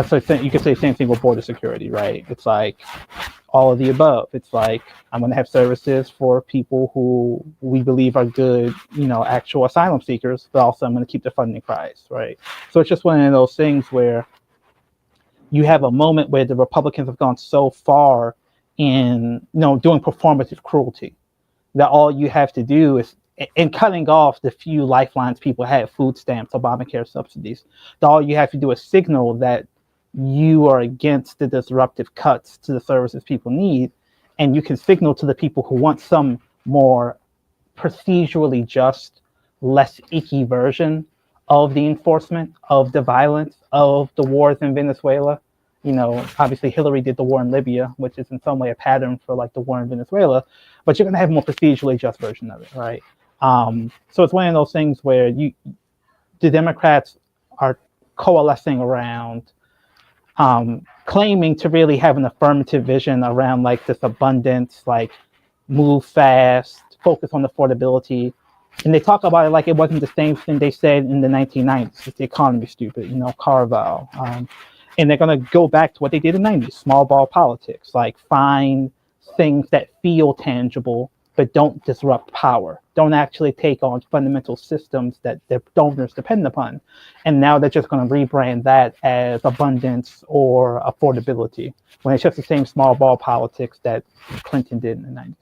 So you could say the same thing with border security, right? It's like all of the above. It's like, I'm going to have services for people who we believe are good, actual asylum seekers, but also I'm going to keep the funding price, right? So it's just one of those things where you have a moment where the Republicans have gone so far in, doing performative cruelty that all you have to do is, in cutting off the few lifelines people have, food stamps, Obamacare subsidies, all you have to do is signal that you are against the disruptive cuts to the services people need, and you can signal to the people who want some more procedurally just, less icky version of the enforcement, of the violence, of the wars in Venezuela. Obviously Hillary did the war in Libya, which is in some way a pattern for like the war in Venezuela, but you're going to have a more procedurally just version of it, right? So it's one of those things where the Democrats are coalescing around claiming to really have an affirmative vision around like this abundance, like move fast, focus on affordability. And they talk about it like it wasn't the same thing they said in the 1990s. It's the economy, stupid, Carval. And they're going to go back to what they did in the 90s, small ball politics, like find things that feel tangible, but don't disrupt power, don't actually take on fundamental systems that their donors depend upon. And now they're just going to rebrand that as abundance or affordability, when it's just the same small ball politics that Clinton did in the 90s.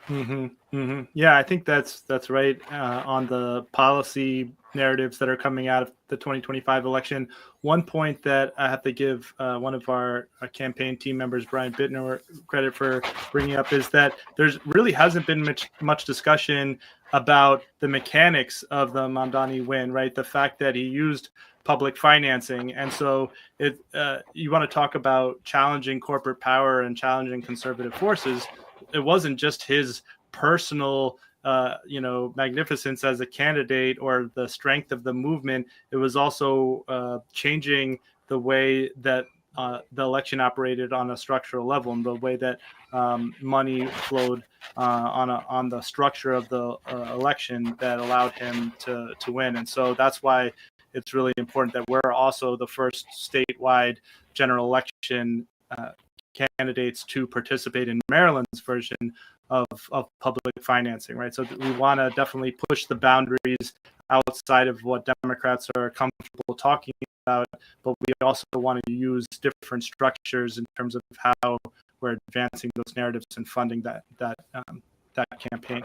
Mm-hmm, mm-hmm. Yeah, I think that's right on the policy narratives that are coming out of the 2025 election. One point that I have to give one of our campaign team members, Brian Bittner, credit for bringing up is that there's really hasn't been much discussion about the mechanics of the Mamdani win, right? The fact that he used public financing. And so you want to talk about challenging corporate power and challenging conservative forces. It wasn't just his personal magnificence as a candidate or the strength of the movement. It was also changing the way that the election operated on a structural level, and the way that money flowed on the structure of the election that allowed him to win. And so that's why it's really important that we're also the first statewide general election candidates to participate in Maryland's version of public financing, right? So we want to definitely push the boundaries outside of what Democrats are comfortable talking about, but we also want to use different structures in terms of how we're advancing those narratives and funding that campaign.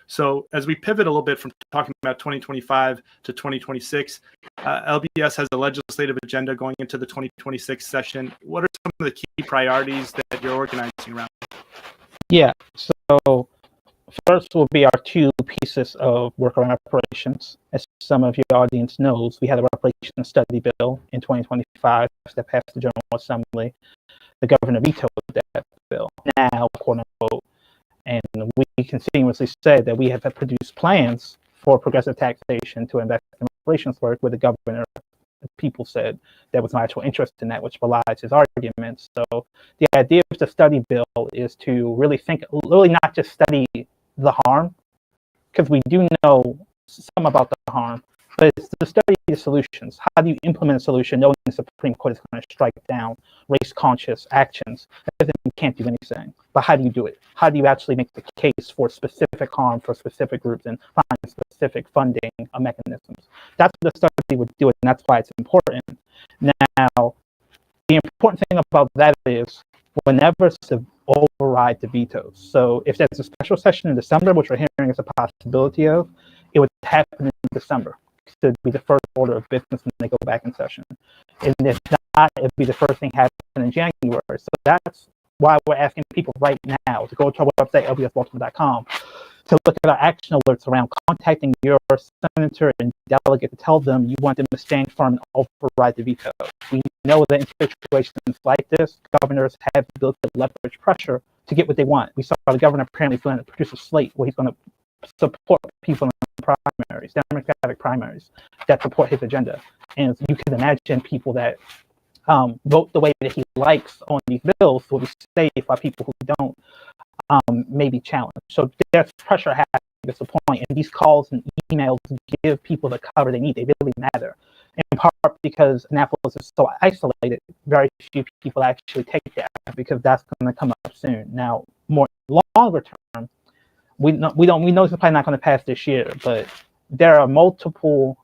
So as we pivot a little bit from talking about 2025 to 2026, LBS has a legislative agenda going into the 2026 session. What are some of the key priorities that you're organizing around? Yeah, so first will be our two pieces of work around reparations. As some of your audience knows, we had a reparations study bill in 2025 that passed the General Assembly. The governor vetoed that bill. Now, quote unquote, and we continuously said that we have produced plans for progressive taxation to invest in reparations work, where the governor people said there was no actual interest in that, which belies his argument. So the idea of the study bill is to really not just study the harm, because we do know some about the harm, but it's to study the solutions. How do you implement a solution knowing the Supreme Court is going to strike down race-conscious actions? That doesn't mean you can't do anything, but how do you do it? How do you actually make the case for specific harm for specific groups and find specific funding mechanisms? That's what the study would do, and that's why it's important. Now, the important thing about that is whenever it's to override the vetoes. So if there's a special session in December, which we're hearing is a possibility of, it would happen in December. To be the first order of business when they go back in session. And if not, it would be the first thing happening in January. So that's why we're asking people right now to go to our website, lbsbaltimore.com, to look at our action alerts around contacting your senator and delegate to tell them you want them to stand firm and override the veto. We know that in situations like this, governors have the ability to leverage pressure to get what they want. We saw the governor apparently going to produce a slate where he's going to support people in primaries, Democratic primaries, that support his agenda. And you can imagine people that vote the way that he likes on these bills will be safe, while people who don't may be challenged. So there's pressure happening at this point, and these calls and emails give people the cover they need. They really matter, in part because Annapolis is so isolated. Very few people actually take that, because that's going to come up soon. Now, more longer term, we know it's probably not going to pass this year, but there are multiple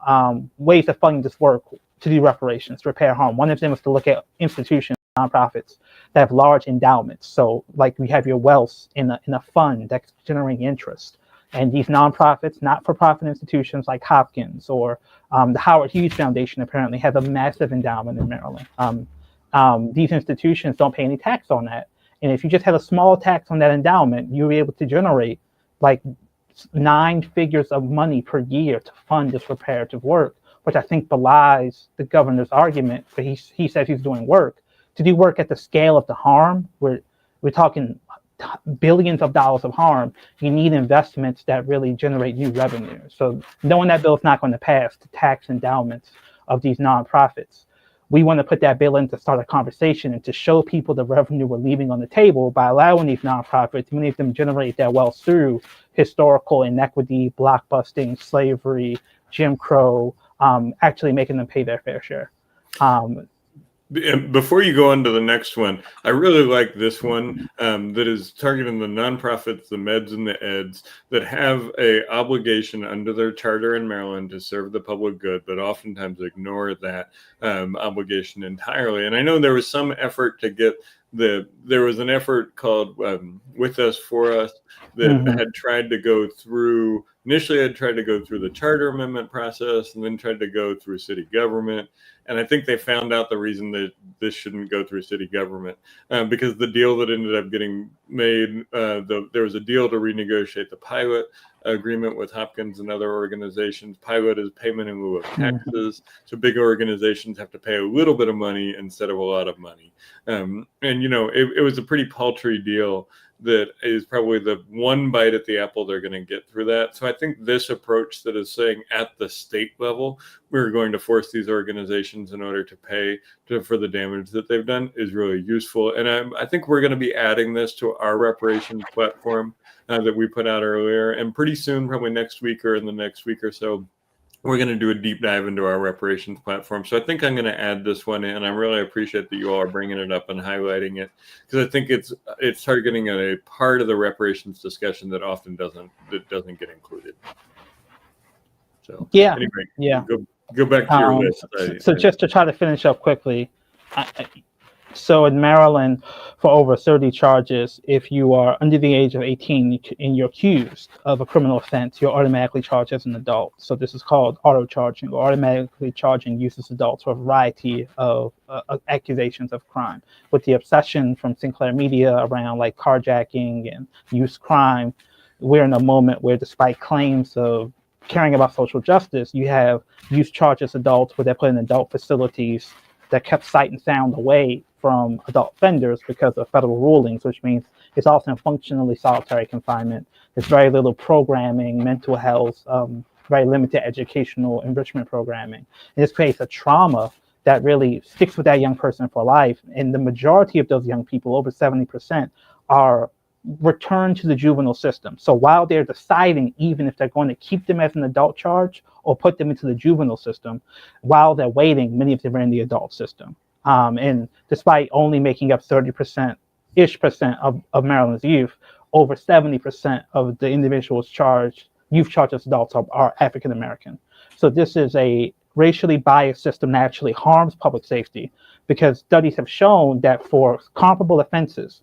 ways of funding this work to do reparations, to repair harm. One of them is to look at institutions, nonprofits that have large endowments. So, like, we have your wealth in a fund that's generating interest, and these nonprofits, not-for-profit institutions like Hopkins or the Howard Hughes Foundation apparently have a massive endowment in Maryland. These institutions don't pay any tax on that, and if you just had a small tax on that endowment, you'll be able to generate like 9 figures of money per year to fund this reparative work, which I think belies the governor's argument. But he says he's doing work. To do work at the scale of the harm, we're talking billions of dollars of harm. You need investments that really generate new revenue. So knowing that bill is not going to pass to tax endowments of these nonprofits, we want to put that bill in to start a conversation and to show people the revenue we're leaving on the table by allowing these nonprofits, many of them generate their wealth through historical inequity, blockbusting, slavery, Jim Crow, actually making them pay their fair share. Before you go on to the next one, I really like this one that is targeting the nonprofits, the meds and the eds that have a obligation under their charter in Maryland to serve the public good, but oftentimes ignore that obligation entirely. And I know there was some effort to get there was an effort called With Us, For Us that had tried to go through, initially had tried to go through the charter amendment process and then tried to go through city government. And I think they found out the reason that this shouldn't go through city government because the deal that ended up getting made, there was a deal to renegotiate the pilot agreement with Hopkins and other organizations. Pilot is payment in lieu of taxes. So big organizations have to pay a little bit of money instead of a lot of money. And, you know, it was a pretty paltry deal that is probably the one bite at the apple they're going to get through that. So I think this approach that is saying at the state level, we're going to force these organizations in order to pay for the damage that they've done is really useful. And I think we're going to be adding this to our reparations platform that we put out earlier. And pretty soon, probably next week or in the next week or so, we're going to do a deep dive into our reparations platform. So I think I'm going to add this one in. I really appreciate that you all are bringing it up and highlighting it, because I think it's targeting a part of the reparations discussion that often doesn't get included. So yeah, anyway, go back to your list. So just to try to finish up quickly, so in Maryland, for over 30 charges, if you are under the age of 18 and you're accused of a criminal offense, you're automatically charged as an adult. So this is called auto charging, or automatically charging useless adults for a variety of accusations of crime. With the obsession from Sinclair Media around like carjacking and youth crime, we're in a moment where, despite claims of caring about social justice, you have youth charges adults where they're put in adult facilities that kept sight and sound away from adult offenders because of federal rulings, which means it's often functionally solitary confinement. There's very little programming, mental health, very limited educational enrichment programming. And this creates a trauma that really sticks with that young person for life. And the majority of those young people, over 70%, are returned to the juvenile system. So while they're deciding even if they're going to keep them as an adult charge or put them into the juvenile system, while they're waiting, many of them are in the adult system. And despite only making up 30%-ish of Maryland's youth, over 70% of the individuals charged, youth charged as adults, are African American. So this is a racially biased system that actually harms public safety, because studies have shown that for comparable offenders,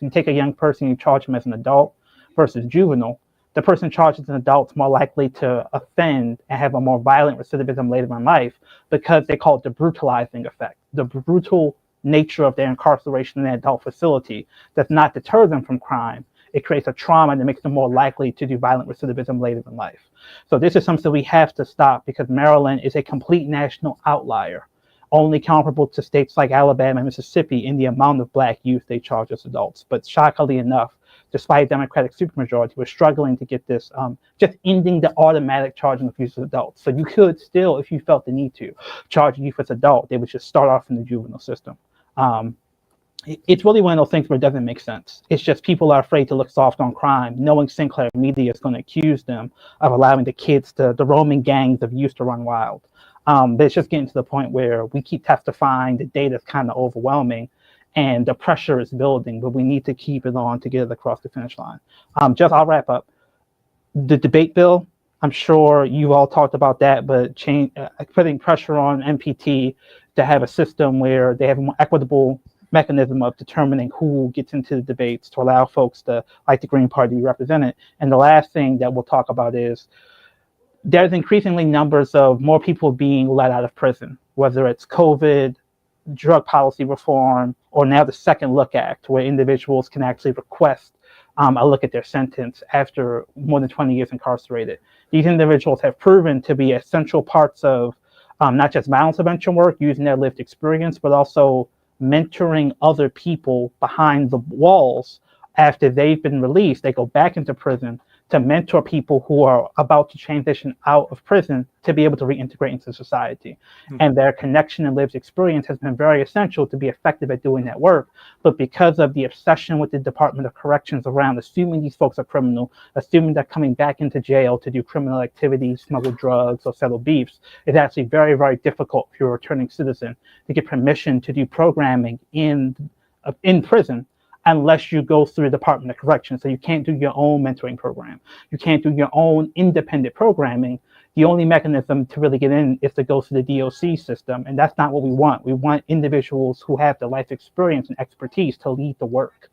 you take a young person, you charge them as an adult versus juvenile, the person charged as an adult is more likely to offend and have a more violent recidivism later in life, because they call it the brutalizing effect. The brutal nature of their incarceration in an adult facility does not deter them from crime. It creates a trauma that makes them more likely to do violent recidivism later in life. So this is something we have to stop, because Maryland is a complete national outlier, only comparable to states like Alabama and Mississippi in the amount of Black youth they charge as adults. But shockingly enough, despite a Democratic supermajority, we're struggling to get this, just ending the automatic charging of youth as adults. So you could still, if you felt the need to, charge youth as adult, they would just start off in the juvenile system. It's really one of those things where it doesn't make sense. It's just people are afraid to look soft on crime, knowing Sinclair media is going to accuse them of allowing the kids, the roaming gangs of youth, to run wild. But it's just getting to the point where we keep testifying, the data is kind of overwhelming, and the pressure is building, but we need to keep it on to get it across the finish line. I'll wrap up. The debate bill, I'm sure you all talked about that, but putting pressure on MPT to have a system where they have a more equitable mechanism of determining who gets into the debates, to allow folks to, like the Green Party, to be represented. And the last thing that we'll talk about is there's increasingly numbers of more people being let out of prison, whether it's COVID, drug policy reform, or now the Second Look Act, where individuals can actually request a look at their sentence after more than 20 years incarcerated. These individuals have proven to be essential parts of not just violence prevention work, using their lived experience, but also mentoring other people behind the walls. After they've been released, they go back into prison to mentor people who are about to transition out of prison to be able to reintegrate into society. Mm-hmm. And their connection and lived experience has been very essential to be effective at doing that work. But because of the obsession with the Department of Corrections around assuming these folks are criminal, assuming they're coming back into jail to do criminal activities, smuggle drugs, or settle beefs, it's actually very, very difficult if you're a returning citizen to get permission to do programming in prison, unless you go through the Department of Corrections. So you can't do your own mentoring program. You can't do your own independent programming. The only mechanism to really get in is to go through the DOC system, and that's not what we want. We want individuals who have the life experience and expertise to lead the work,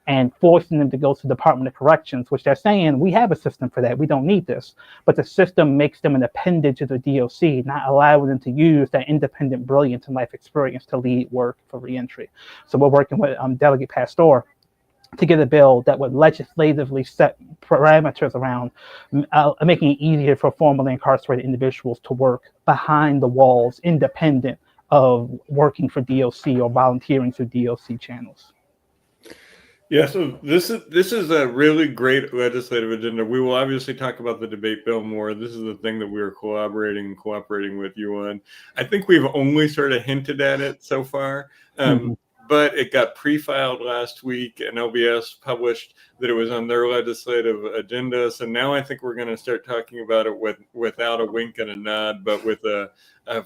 and forcing them to go to the Department of Corrections, which they're saying, we have a system for that, we don't need this. But the system makes them an appendage to the DOC, not allowing them to use that independent brilliance and life experience to lead work for reentry. So we're working with Delegate Pastor to get a bill that would legislatively set parameters around making it easier for formerly incarcerated individuals to work behind the walls, independent of working for DOC or volunteering through DOC channels. Yeah, so this is a really great legislative agenda. We will obviously talk about the debate bill more. This is the thing that we are cooperating with you on. I think we've only sort of hinted at it so far. But it got pre-filed last week, and LBS published that it was on their legislative agenda. So now I think we're going to start talking about it without a wink and a nod, but with a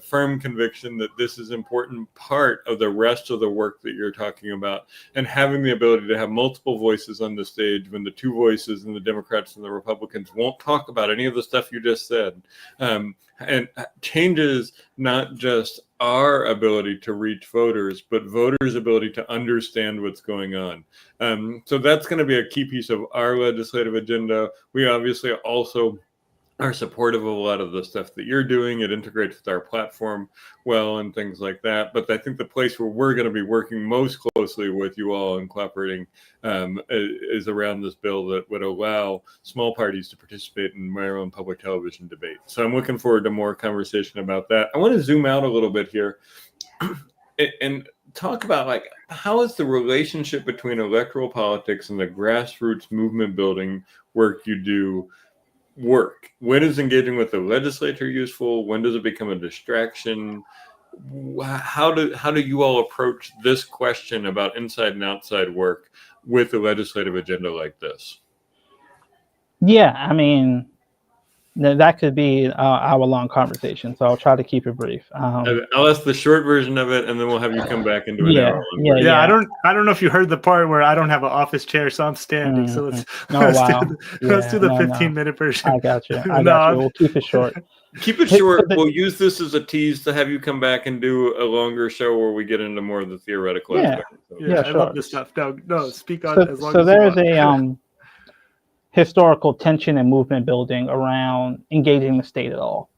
firm conviction that this is an important part of the rest of the work that you're talking about, and having the ability to have multiple voices on the stage when the two voices and the Democrats and the Republicans won't talk about any of the stuff you just said, and changes not just our ability to reach voters, but voters' ability to understand what's going on. So that's going to be a key piece of our legislative agenda. We obviously also are supportive of a lot of the stuff that you're doing. It integrates with our platform well and things like that. But I think the place where we're going to be working most closely with you all and cooperating is around this bill that would allow small parties to participate in Maryland public television debate. So I'm looking forward to more conversation about that. I want to zoom out a little bit here and talk about, like, how is the relationship between electoral politics and the grassroots movement building work you do work? When is engaging with the legislature useful? When does it become a distraction? How do you all approach this question about inside and outside work with a legislative agenda like this? Yeah, I mean, that could be an hour-long conversation, so I'll try to keep it brief. I'll ask the short version of it, and then we'll have you come back into an hour-long version. Yeah, I don't know if you heard the part where I don't have an office chair, so I'm standing. So let's do the 15-minute version. I got you. We'll keep it short. Keep it short. We'll use this as a tease to have you come back and do a longer show where we get into more of the theoretical aspect. Yeah, I love this stuff. No, speak on as long as you want. So there's a historical tension and movement building around engaging the state at all,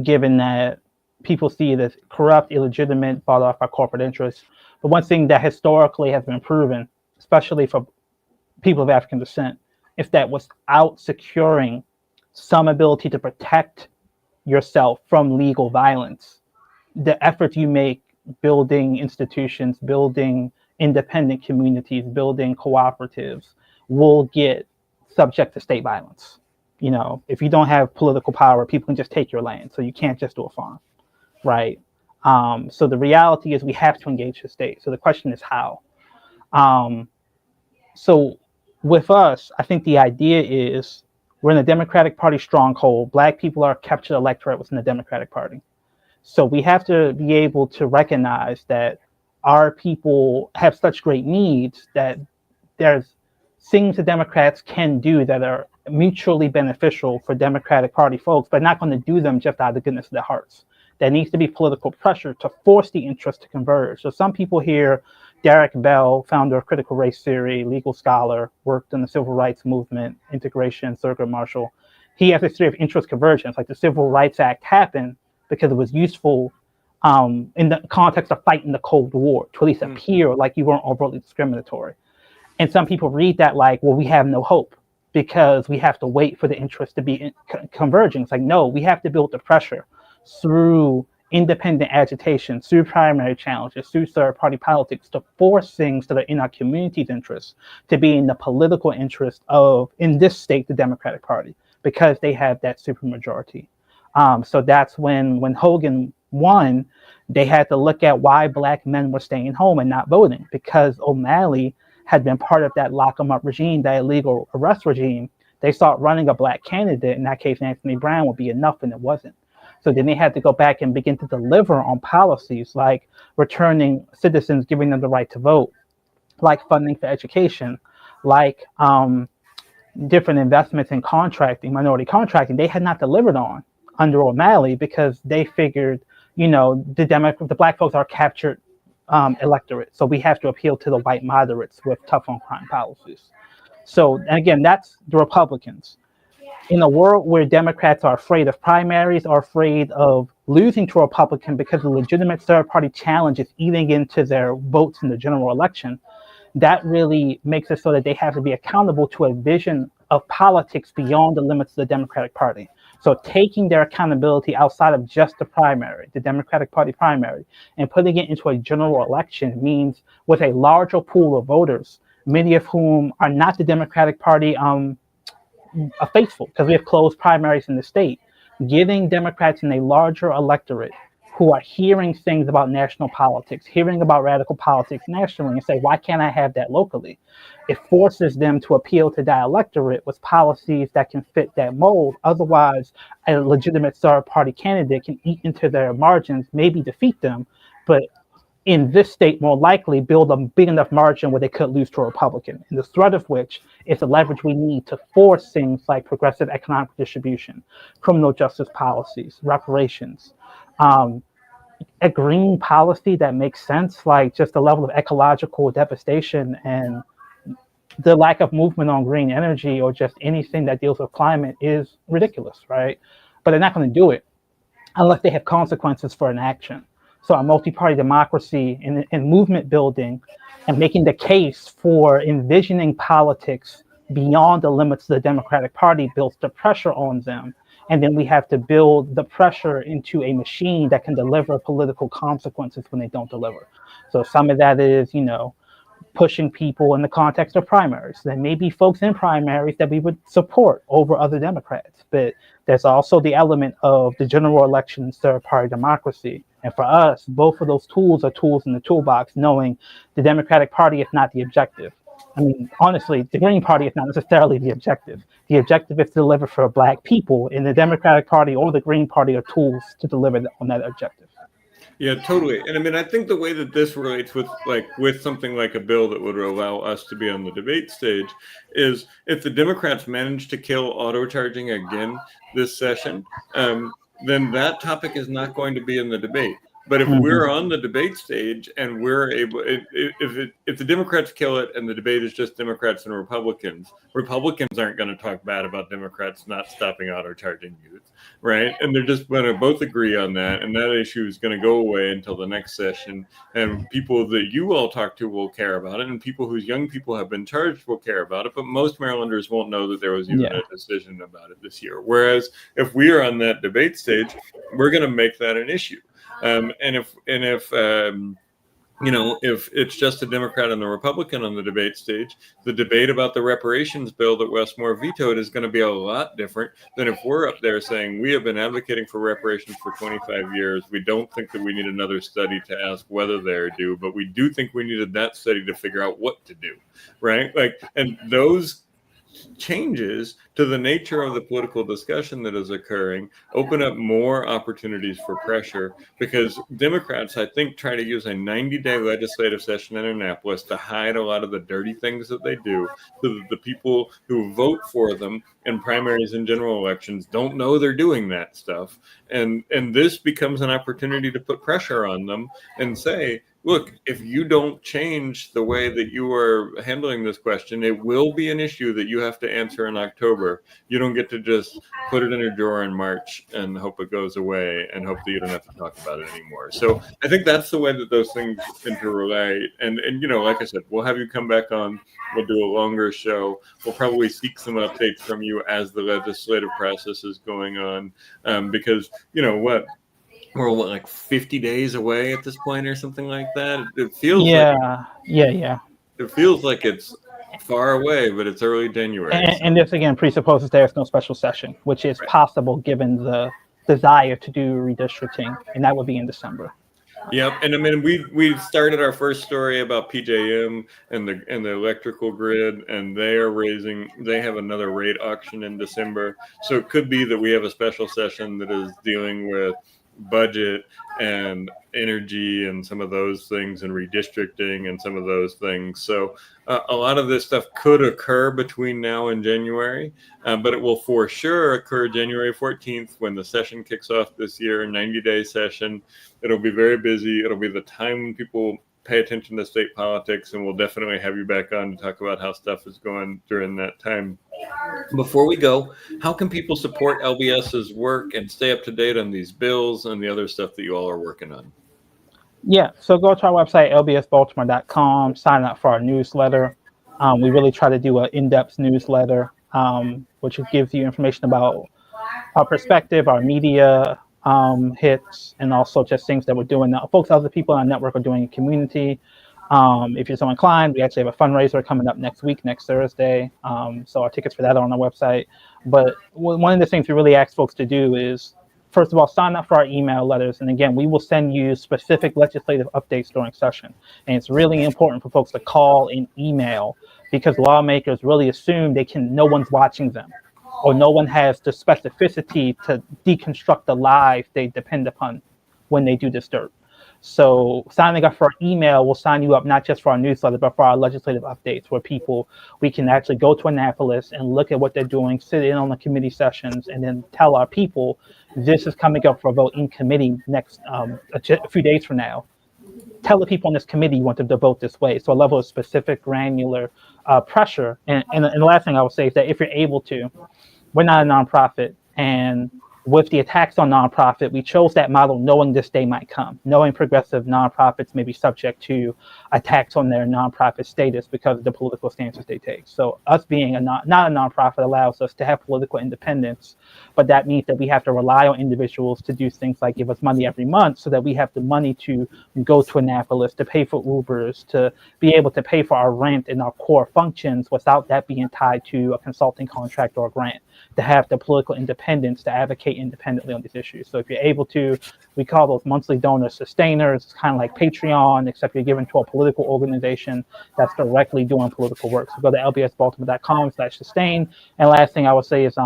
given that people see it as corrupt, illegitimate, bought off by corporate interests. But one thing that historically has been proven, especially for people of African descent, is that without securing some ability to protect yourself from legal violence, the efforts you make building institutions, building independent communities, building cooperatives will get subject to state violence. You know, if you don't have political power, people can just take your land. So you can't just do a farm, right? So the reality is we have to engage the state. So the question is how. So with us, I think the idea is we're in the Democratic Party stronghold. Black people are captured electorate within the Democratic Party. So we have to be able to recognize that our people have such great needs that there's things the Democrats can do that are mutually beneficial for Democratic Party folks, but not going to do them just out of the goodness of their hearts. There needs to be political pressure to force the interests to converge. So some people here, Derek Bell, founder of critical race theory, legal scholar, worked in the civil rights movement, integration, Thurgood Marshall. He has a theory of interest convergence, like the Civil Rights Act happened because it was useful in the context of fighting the Cold War, to at least appear like you weren't overtly discriminatory. And some people read that like, well, we have no hope because we have to wait for the interest to be converging. It's like, no, we have to build the pressure through independent agitation, through primary challenges, through third-party politics to force things that are in our community's interest to be in the political interest of, in this state, the Democratic Party, because they have that supermajority. So that's when Hogan won, they had to look at why Black men were staying home and not voting, because O'Malley had been part of that lock 'em up regime, that illegal arrest regime. They thought running a Black candidate, in that case Anthony Brown, would be enough, and it wasn't. So then they had to go back and begin to deliver on policies like returning citizens, giving them the right to vote, like funding for education, like different investments in contracting, minority contracting. They had not delivered on under O'Malley because they figured, you know, the Black folks are captured electorate. So we have to appeal to the white moderates with tough on crime policies. So, and again, that's the Republicans. In a world where Democrats are afraid of primaries, are afraid of losing to a Republican because the legitimate third-party challenge is eating into their votes in the general election, that really makes it so that they have to be accountable to a vision of politics beyond the limits of the Democratic Party. So taking their accountability outside of just the primary, the Democratic Party primary, and putting it into a general election means with a larger pool of voters, many of whom are not the Democratic Party faithful, because we have closed primaries in the state, giving Democrats in a larger electorate who are hearing things about national politics, hearing about radical politics nationally, and say, why can't I have that locally? It forces them to appeal to that electorate with policies that can fit that mold. Otherwise, a legitimate third-party candidate can eat into their margins, maybe defeat them, but in this state, more likely build a big enough margin where they could lose to a Republican. And the threat of which is the leverage we need to force things like progressive economic distribution, criminal justice policies, reparations, a green policy that makes sense, like just the level of ecological devastation and the lack of movement on green energy or just anything that deals with climate is ridiculous, right? But they're not going to do it unless they have consequences for inaction. So a multi-party democracy and movement building and making the case for envisioning politics beyond the limits of the Democratic Party builds the pressure on them. And then we have to build the pressure into a machine that can deliver political consequences when they don't deliver. So some of that is, you know, pushing people in the context of primaries. There may be folks in primaries that we would support over other Democrats, but there's also the element of the general election and third-party democracy. And for us, both of those tools are tools in the toolbox, knowing the Democratic Party is not the objective. I mean, honestly, the Green Party is not necessarily the objective. The objective is to deliver for Black people, and the Democratic Party or the Green Party are tools to deliver on that objective. Yeah, totally. And I mean, I think the way that this relates with something like a bill that would allow us to be on the debate stage is if the Democrats manage to kill auto charging again this session, then that topic is not going to be in the debate. But if we're on the debate stage and we're able, if the Democrats kill it and the debate is just Democrats and Republicans aren't going to talk bad about Democrats not stopping auto charging youth, right? And they're just going to both agree on that, and that issue is going to go away until the next session. And people that you all talk to will care about it, and people whose young people have been charged will care about it. But most Marylanders won't know that there was even a decision about it this year. Whereas if we are on that debate stage, we're going to make that an issue. And if it's just a Democrat and the Republican on the debate stage, the debate about the reparations bill that Westmore vetoed is going to be a lot different than if we're up there saying we have been advocating for reparations for 25 years. We don't think that we need another study to ask whether they're due, but we do think we needed that study to figure out what to do, right? And those changes to the nature of the political discussion that is occurring open up more opportunities for pressure, because Democrats, I think, try to use a 90-day legislative session in Annapolis to hide a lot of the dirty things that they do, so that the people who vote for them in primaries and general elections don't know they're doing that stuff. And this becomes an opportunity to put pressure on them and say, look, if you don't change the way that you are handling this question, it will be an issue that you have to answer in October. You don't get to just put it in a drawer in March and hope it goes away and hope that you don't have to talk about it anymore. So I think that's the way that those things interrelate. And like I said, we'll have you come back on. We'll do a longer show. We'll probably seek some updates from you as the legislative process is going on, because we're like 50 days away at this point or something like that. It feels It feels like it's far away, but it's early January. And this again presupposes there's no special session, which is possible given the desire to do redistricting, and that would be in December. Yep, and I mean we started our first story about PJM and the electrical grid, and they have another rate auction in December. So it could be that we have a special session that is dealing with budget and energy and some of those things, and redistricting and some of those things. So a lot of this stuff could occur between now and January, but it will for sure occur January 14th when the session kicks off this year, a 90-day session. It'll be very busy. It'll be the time when people pay attention to state politics, and we'll definitely have you back on to talk about how stuff is going during that time. Before we go, how can people support LBS's work and stay up to date on these bills and the other stuff that you all are working on? Yeah, so go to our website, lbsbaltimore.com, sign up for our newsletter. We really try to do an in-depth newsletter, which gives you information about our perspective, our media hits, and also just things that we're doing. Folks, other people on our network are doing in community. If you're so inclined, we actually have a fundraiser coming up next Thursday. So our tickets for that are on our website. But one of the things we really ask folks to do is, first of all, sign up for our email letters. And again, we will send you specific legislative updates during session. And it's really important for folks to call and email, because lawmakers really assume no one's watching them, or no one has the specificity to deconstruct the lies they depend upon when they do this dirt. So signing up for our email will sign you up not just for our newsletter, but for our legislative updates, where we can actually go to Annapolis and look at what they're doing, sit in on the committee sessions, and then tell our people this is coming up for a vote in committee next a few days from now. Tell the people on this committee you want them to vote this way. So a level of specific, granular pressure. And the last thing I will say is that if you're able to, we're not a nonprofit, and with the attacks on nonprofit, we chose that model knowing this day might come, knowing progressive nonprofits may be subject to attacks on their nonprofit status because of the political stances they take. So us being not a nonprofit allows us to have political independence, but that means that we have to rely on individuals to do things like give us money every month so that we have the money to go to Annapolis, to pay for Ubers, to be able to pay for our rent and our core functions without that being tied to a consulting contract or a grant, to have the political independence to advocate independently on these issues. So if you're able to, we call those monthly donor sustainers. It's kind of like Patreon, except you're given to a political organization that's directly doing political work. So go to lbsbaltimore.com/sustain. And last thing I would say is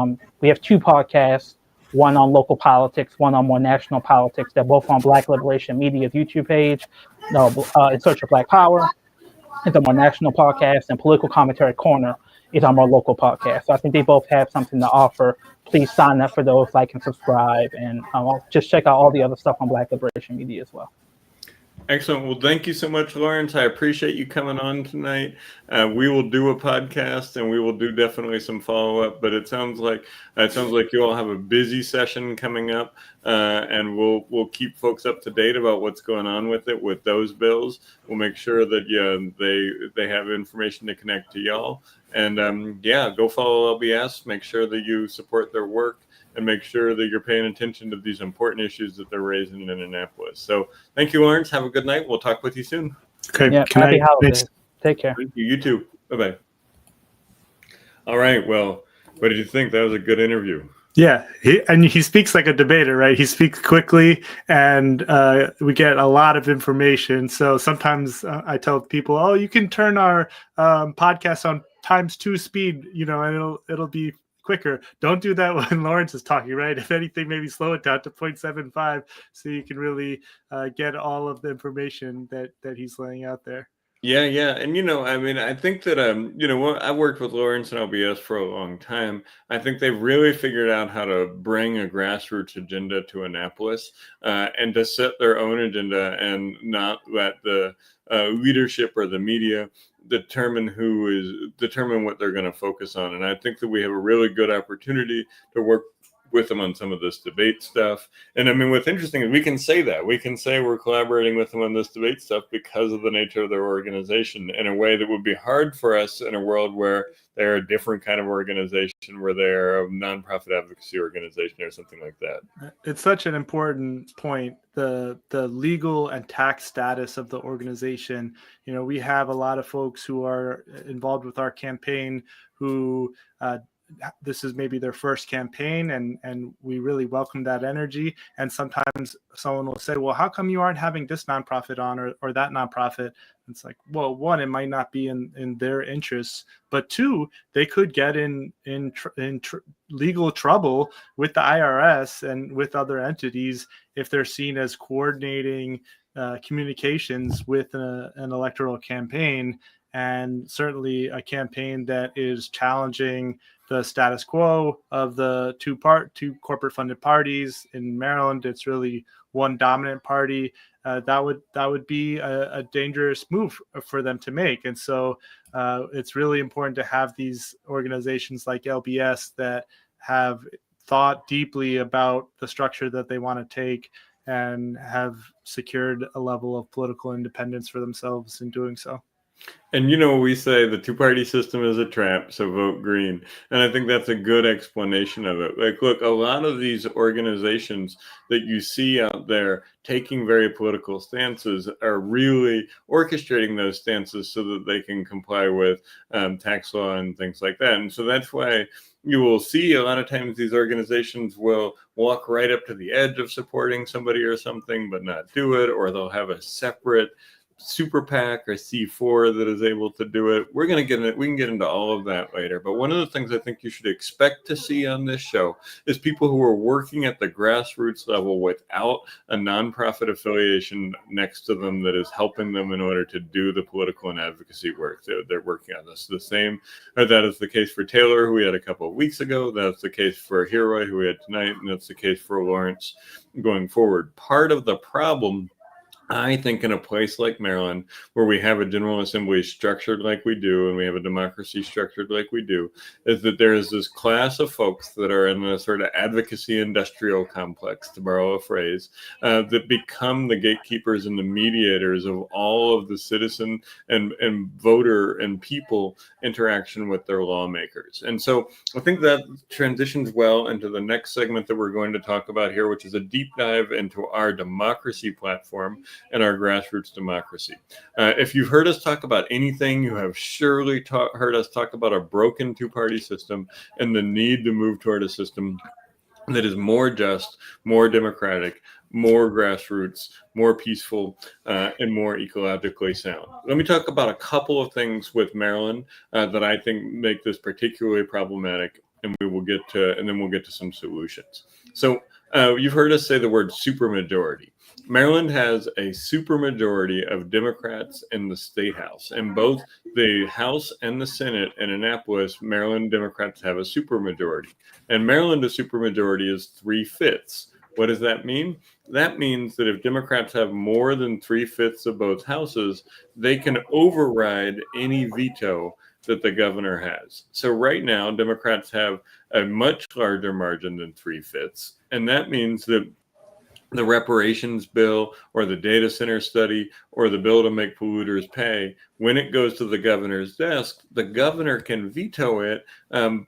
we have 2 podcasts, one on local politics, one on more national politics. They're both on Black Liberation Media's YouTube page, In Search of Black Power. It's a more national podcast, and Political Commentary Corner is our more local podcast. So I think they both have something to offer. Please sign up for those, like and subscribe, and just check out all the other stuff on Black Liberation Media as well. Excellent. Well, thank you so much, Lawrence. I appreciate you coming on tonight. We will do a podcast, and we will do definitely some follow up. But it sounds like you all have a busy session coming up, and we'll keep folks up to date about what's going on with those bills. We'll make sure that they have information to connect to y'all. And go follow LBS. Make sure that you support their work, and make sure that you're paying attention to these important issues that they're raising in Annapolis. So thank you, Lawrence. Have a good night. We'll talk with you soon. Okay. Yeah, happy holidays. Take care. Thank you. You too. Bye-bye. All right. Well, what did you think? That was a good interview. Yeah, he speaks like a debater, right? He speaks quickly, and we get a lot of information. So sometimes I tell people, "Oh, you can turn our podcast on ×2 speed, and it'll be quicker." Don't do that when Lawrence is talking, right? If anything, maybe slow it down to 0.75 so you can really get all of the information that he's laying out there. Yeah. And, I think that, I worked with Lawrence and LBS for a long time. I think they've really figured out how to bring a grassroots agenda to Annapolis and to set their own agenda and not let the leadership or the media determine what they're going to focus on. And I think that we have a really good opportunity to work with them on some of this debate stuff. And what's interesting is we can say we're collaborating with them on this debate stuff because of the nature of their organization in a way that would be hard for us in a world where they're a different kind of organization, where they're a nonprofit advocacy organization or something like that. It's such an important point, the legal and tax status of the organization. We have a lot of folks who are involved with our campaign who this is maybe their first campaign, and we really welcome that energy. And sometimes someone will say, well, how come you aren't having this nonprofit on or that nonprofit? It's like, well, one, it might not be in their interests, but two, they could get in legal trouble with the IRS and with other entities if they're seen as coordinating communications with an electoral campaign, and certainly a campaign that is challenging the status quo of the two corporate funded parties. In Maryland, it's really one dominant party. That would be a dangerous move for them to make. And so it's really important to have these organizations like LBS that have thought deeply about the structure that they want to take and have secured a level of political independence for themselves in doing so. And we say the two-party system is a trap, so vote green. And I think that's a good explanation of it. Like, look, a lot of these organizations that you see out there taking very political stances are really orchestrating those stances so that they can comply with tax law and things like that. And so that's why you will see a lot of times these organizations will walk right up to the edge of supporting somebody or something, but not do it, or they'll have a separate super PAC or C4 that is able to do it. We can get into all of that later. But one of the things I think you should expect to see on this show is people who are working at the grassroots level without a nonprofit affiliation next to them that is helping them in order to do the political and advocacy work they're working on. This is the same. That is the case for Taylor, who we had a couple of weeks ago. That's the case for Heroy, who we had tonight. And that's the case for Lawrence going forward. Part of the problem I think in a place like Maryland, where we have a General Assembly structured like we do, and we have a democracy structured like we do, is that there is this class of folks that are in a sort of advocacy industrial complex, to borrow a phrase, that become the gatekeepers and the mediators of all of the citizen and voter and people interaction with their lawmakers. And so I think that transitions well into the next segment that we're going to talk about here, which is a deep dive into our democracy platform and our grassroots democracy. If you've heard us talk about anything, you have surely heard us talk about a broken two-party system and the need to move toward a system that is more just, more democratic, more grassroots, more peaceful, and more ecologically sound. Let me talk about a couple of things with Maryland that I think make this particularly problematic, and then we'll get to some solutions. So you've heard us say the word supermajority. Maryland has a supermajority of Democrats in the state house, and both the House and the Senate in Annapolis, Maryland Democrats have a supermajority. And Maryland, a supermajority is 3/5. What does that mean? That means that if Democrats have more than 3/5 of both houses, they can override any veto that the governor has. So right now, Democrats have a much larger margin than 3/5, and that means that the reparations bill or the data center study or the bill to make polluters pay, when it goes to the governor's desk, the governor can veto it,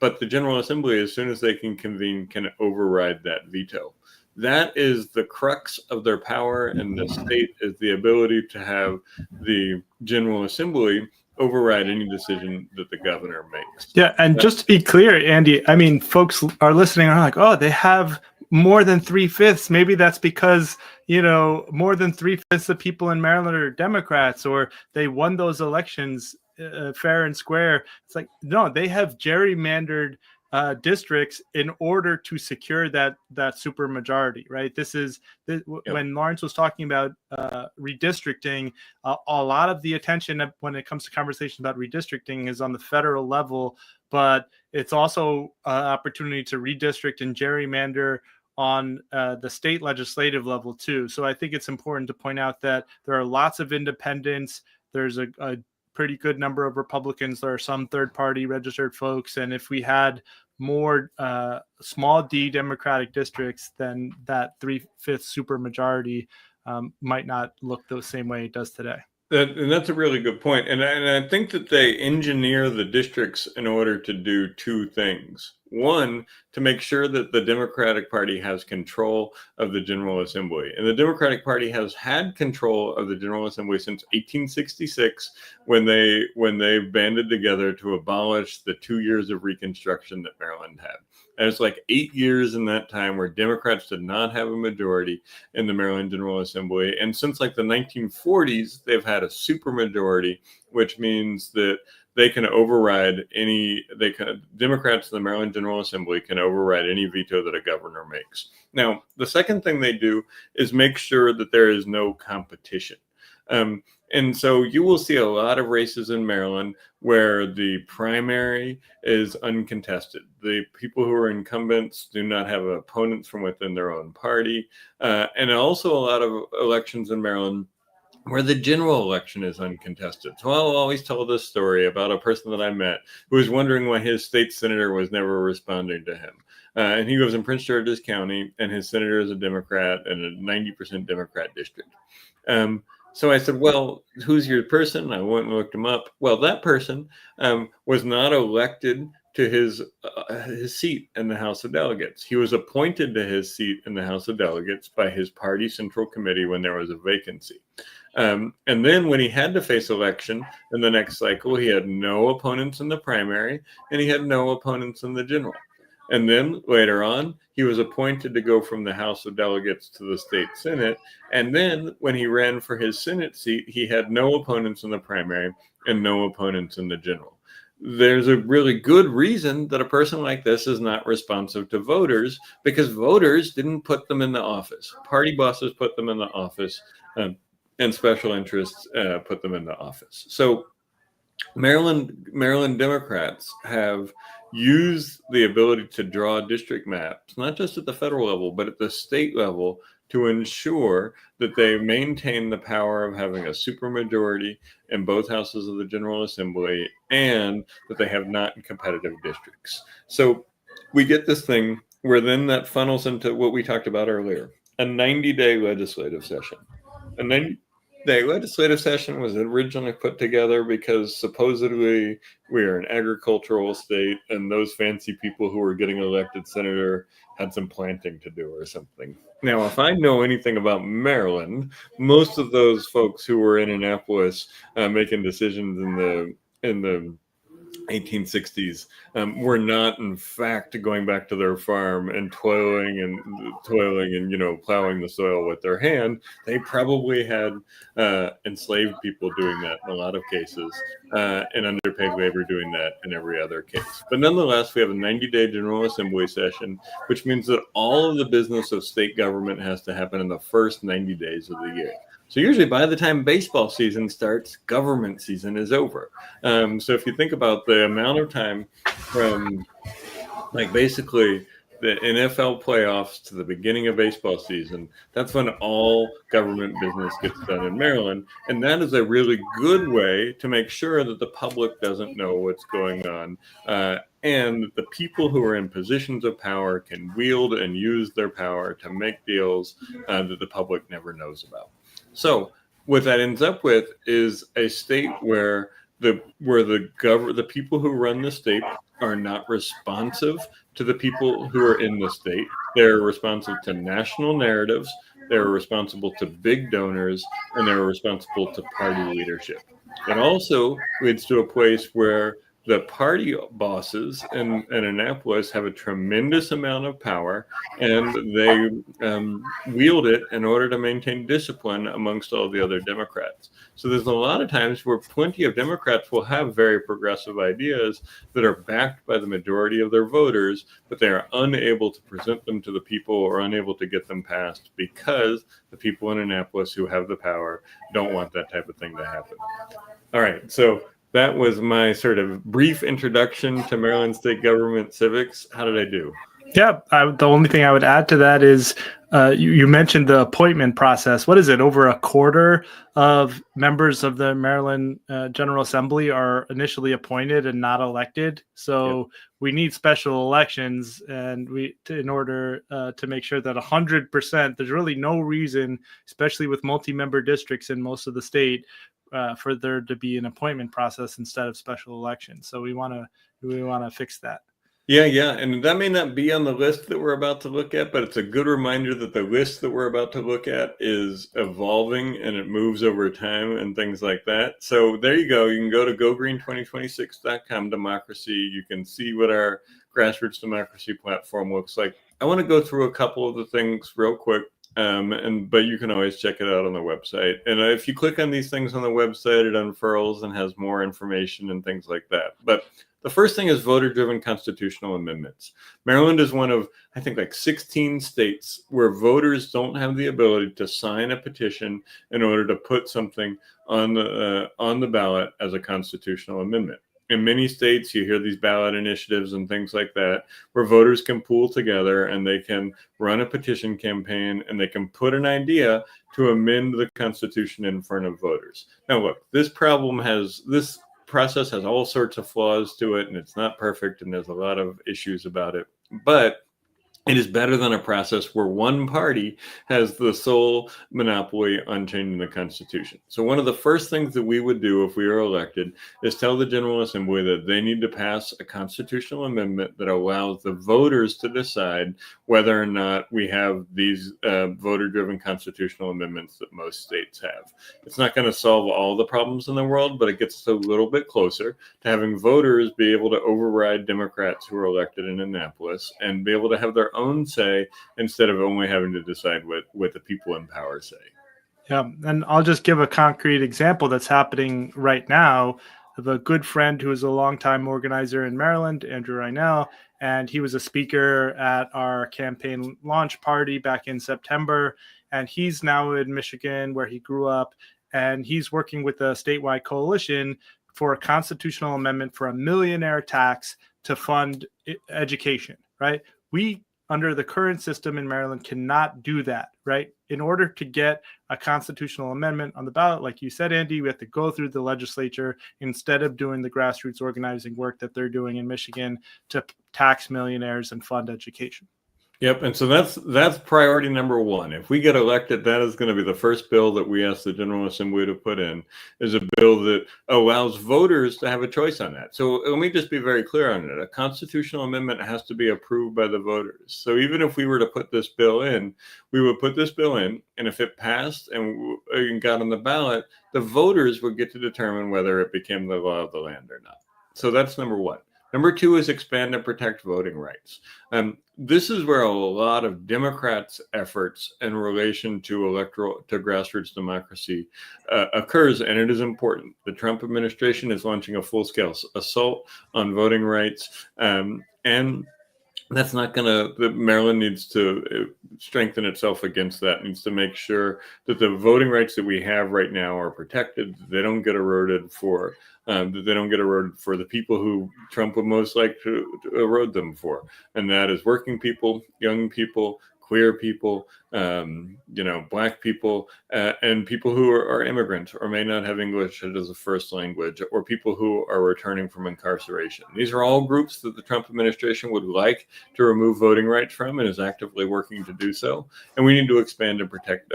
but the General Assembly, as soon as they can convene, can override that veto. That is the crux of their power in the state, is the ability to have the General Assembly override any decision that the governor makes. Yeah, and just to be clear, Andy, I mean, folks are listening are like, oh, they have more than 3/5. Maybe that's because, more than 3/5 of people in Maryland are Democrats, or they won those elections fair and square. It's like, no, they have gerrymandered districts in order to secure that super majority, right? When Lawrence was talking about redistricting, a lot of the attention when it comes to conversations about redistricting is on the federal level, but it's also an opportunity to redistrict and gerrymander on the state legislative level too. So I think it's important to point out that there are lots of independents. There's a pretty good number of Republicans. There are some third-party registered folks, and if we had more small d Democratic districts, then that 3/5 supermajority might not look the same way it does today. And that's a really good point. And I think that they engineer the districts in order to do two things. One, to make sure that the Democratic Party has control of the General Assembly. And the Democratic Party has had control of the General Assembly since 1866, when they banded together to abolish the 2 years of Reconstruction that Maryland had. And it's like 8 years in that time where Democrats did not have a majority in the Maryland General Assembly. And since like the 1940s, they've had a supermajority, which means that they can override Democrats in the Maryland General Assembly can override any veto that a governor makes. Now, the second thing they do is make sure that there is no competition. And so you will see a lot of races in Maryland where the primary is uncontested. The people who are incumbents do not have opponents from within their own party. And also a lot of elections in Maryland where the general election is uncontested. So I'll always tell this story about a person that I met who was wondering why his state senator was never responding to him. And he lives in Prince George's County, and his senator is a Democrat in a 90% Democrat district. So I said, well, who's your person? I went and looked him up. Well, that person was not elected to his seat in the House of Delegates. He was appointed to his seat in the House of Delegates by his party central committee when there was a vacancy. And then when he had to face election in the next cycle, he had no opponents in the primary, and he had no opponents in the general. And then later on, he was appointed to go from the House of Delegates to the state Senate. And then when he ran for his Senate seat, he had no opponents in the primary and no opponents in the general. There's a really good reason that a person like this is not responsive to voters, because voters didn't put them in the office. Party bosses put them in the office, and special interests put them in the office. So Maryland Democrats have used the ability to draw district maps, not just at the federal level, but at the state level, to ensure that they maintain the power of having a supermajority in both houses of the General Assembly and that they have not competitive districts. So we get this thing where then that funnels into what we talked about earlier, a 90-day legislative session. A 90-day legislative session was originally put together because supposedly we are an agricultural state and those fancy people who were getting elected senator had some planting to do or something. Now, if I know anything about Maryland, most of those folks who were in Annapolis making decisions in the 1860s were not, in fact, going back to their farm and toiling and plowing the soil with their hand. They probably had enslaved people doing that in a lot of cases, and underpaid labor doing that in every other case. But nonetheless, we have a 90-day General Assembly session, which means that all of the business of state government has to happen in the first 90 days of the year. So usually by the time baseball season starts, government season is over. So if you think about the amount of time from basically the NFL playoffs to the beginning of baseball season, that's when all government business gets done in Maryland. And that is a really good way to make sure that the public doesn't know what's going on. And the people who are in positions of power can wield and use their power to make deals that the public never knows about. So what that ends up with is a state where the people who run the state are not responsive to the people who are in the state. They're responsive to national narratives. They're responsible to big donors, and they're responsible to party leadership. It also leads to a place where the party bosses in Annapolis have a tremendous amount of power, and they wield it in order to maintain discipline amongst all the other Democrats. So there's a lot of times where plenty of Democrats will have very progressive ideas that are backed by the majority of their voters, but they are unable to present them to the people or unable to get them passed because the people in Annapolis who have the power don't want that type of thing to happen. All right, so that was my sort of brief introduction to Maryland state government civics. How did I do? Yeah, the only thing I would add to that is you mentioned the appointment process. What is it? Over a quarter of members of the Maryland General Assembly are initially appointed and not elected. So we need special elections, and in order to make sure that 100%, there's really no reason, especially with multi-member districts in most of the state, for there to be an appointment process instead of special elections. So we want to fix that. Yeah. And that may not be on the list that we're about to look at, but it's a good reminder that the list that we're about to look at is evolving and it moves over time and things like that. So there you go. You can go to gogreen2026.com democracy. You can see what our grassroots democracy platform looks like. I want to go through a couple of the things real quick. But you can always check it out on the website. And if you click on these things on the website, it unfurls and has more information and things like that. But the first thing is voter-driven constitutional amendments. Maryland is one of, I think, 16 states where voters don't have the ability to sign a petition in order to put something on the ballot as a constitutional amendment. In many states, you hear these ballot initiatives and things like that, where voters can pool together and they can run a petition campaign and they can put an idea to amend the Constitution in front of voters. Now, look, this process has all sorts of flaws to it, and it's not perfect, and there's a lot of issues about it. But it is better than a process where one party has the sole monopoly on changing the Constitution. So one of the first things that we would do if we were elected is tell the General Assembly that they need to pass a constitutional amendment that allows the voters to decide whether or not we have these voter-driven constitutional amendments that most states have. It's not going to solve all the problems in the world, but it gets us a little bit closer to having voters be able to override Democrats who are elected in Annapolis and be able to have their own say instead of only having to decide what the people in power say. Yeah, and I'll just give a concrete example that's happening right now of a good friend who is a longtime organizer in Maryland, Andrew Reinell, and he was a speaker at our campaign launch party back in September, and he's now in Michigan where he grew up, and he's working with a statewide coalition for a constitutional amendment for a millionaire tax to fund education, right? We, under the current system in Maryland, cannot do that, right? in order to get a constitutional amendment on the ballot, like you said, Andy, we have to go through the legislature instead of doing the grassroots organizing work that they're doing in Michigan to tax millionaires and fund education. Yep, and so that's priority number one. If we get elected, that is going to be the first bill that we ask the General Assembly to put in, is a bill that allows voters to have a choice on that. So let me just be very clear on it. A constitutional amendment has to be approved by the voters. So even if we were to put this bill in, we would put this bill in, and if it passed and got on the ballot, the voters would get to determine whether it became the law of the land or not. So that's number one. Number two is expand and protect voting rights. This is where a lot of Democrats' efforts in relation to grassroots democracy occurs, and it is important. The Trump administration is launching a full-scale assault on voting rights, and that's not going to, Maryland needs to strengthen itself against that, needs to make sure that the voting rights that we have right now are protected, that they don't get eroded for the people who Trump would most like to erode them for. And that is working people, young people, queer people, Black people, and people who are immigrants or may not have English as a first language, or people who are returning from incarceration. These are all groups that the Trump administration would like to remove voting rights from and is actively working to do so. And we need to expand and protect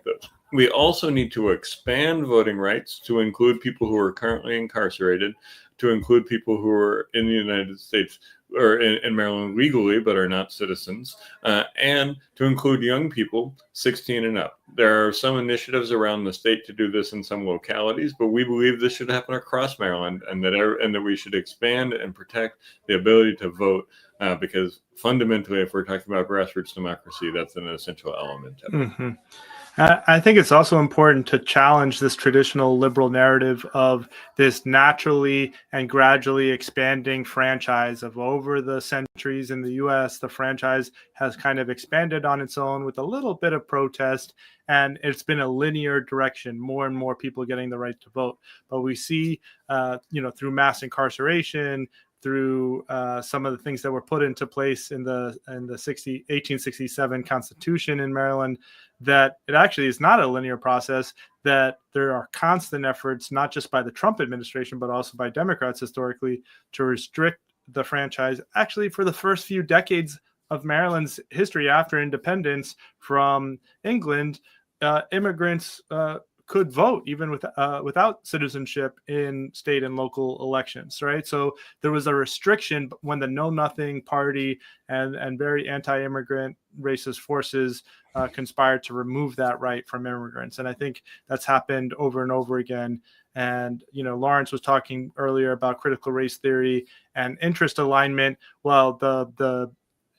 those. We also need to expand voting rights to include people who are currently incarcerated, to include people who are in the United States or in Maryland legally but are not citizens, and to include young people 16 and up. There are some initiatives around the state to do this in some localities, but we believe this should happen across Maryland, and that we should expand and protect the ability to vote, because fundamentally, if we're talking about grassroots democracy, that's an essential element of it. Mm-hmm. I think it's also important to challenge this traditional liberal narrative of this naturally and gradually expanding franchise of over the centuries in the U.S. The franchise has kind of expanded on its own with a little bit of protest, and it's been a linear direction, more and more people getting the right to vote. But we see, through mass incarceration, through some of the things that were put into place in the 1867 Constitution in Maryland, that it actually is not a linear process, that there are constant efforts, not just by the Trump administration, but also by Democrats historically, to restrict the franchise. Actually, for the first few decades of Maryland's history after independence from England, immigrants could vote even without citizenship in state and local elections, right? So there was a restriction when the Know Nothing Party and very anti-immigrant racist forces conspired to remove that right from immigrants. And I think that's happened over and over again. And, Lawrence was talking earlier about critical race theory and interest alignment. Well, the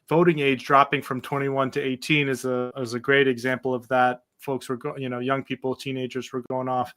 voting age dropping from 21 to 18 is a great example of that. Folks were, young people, teenagers were going off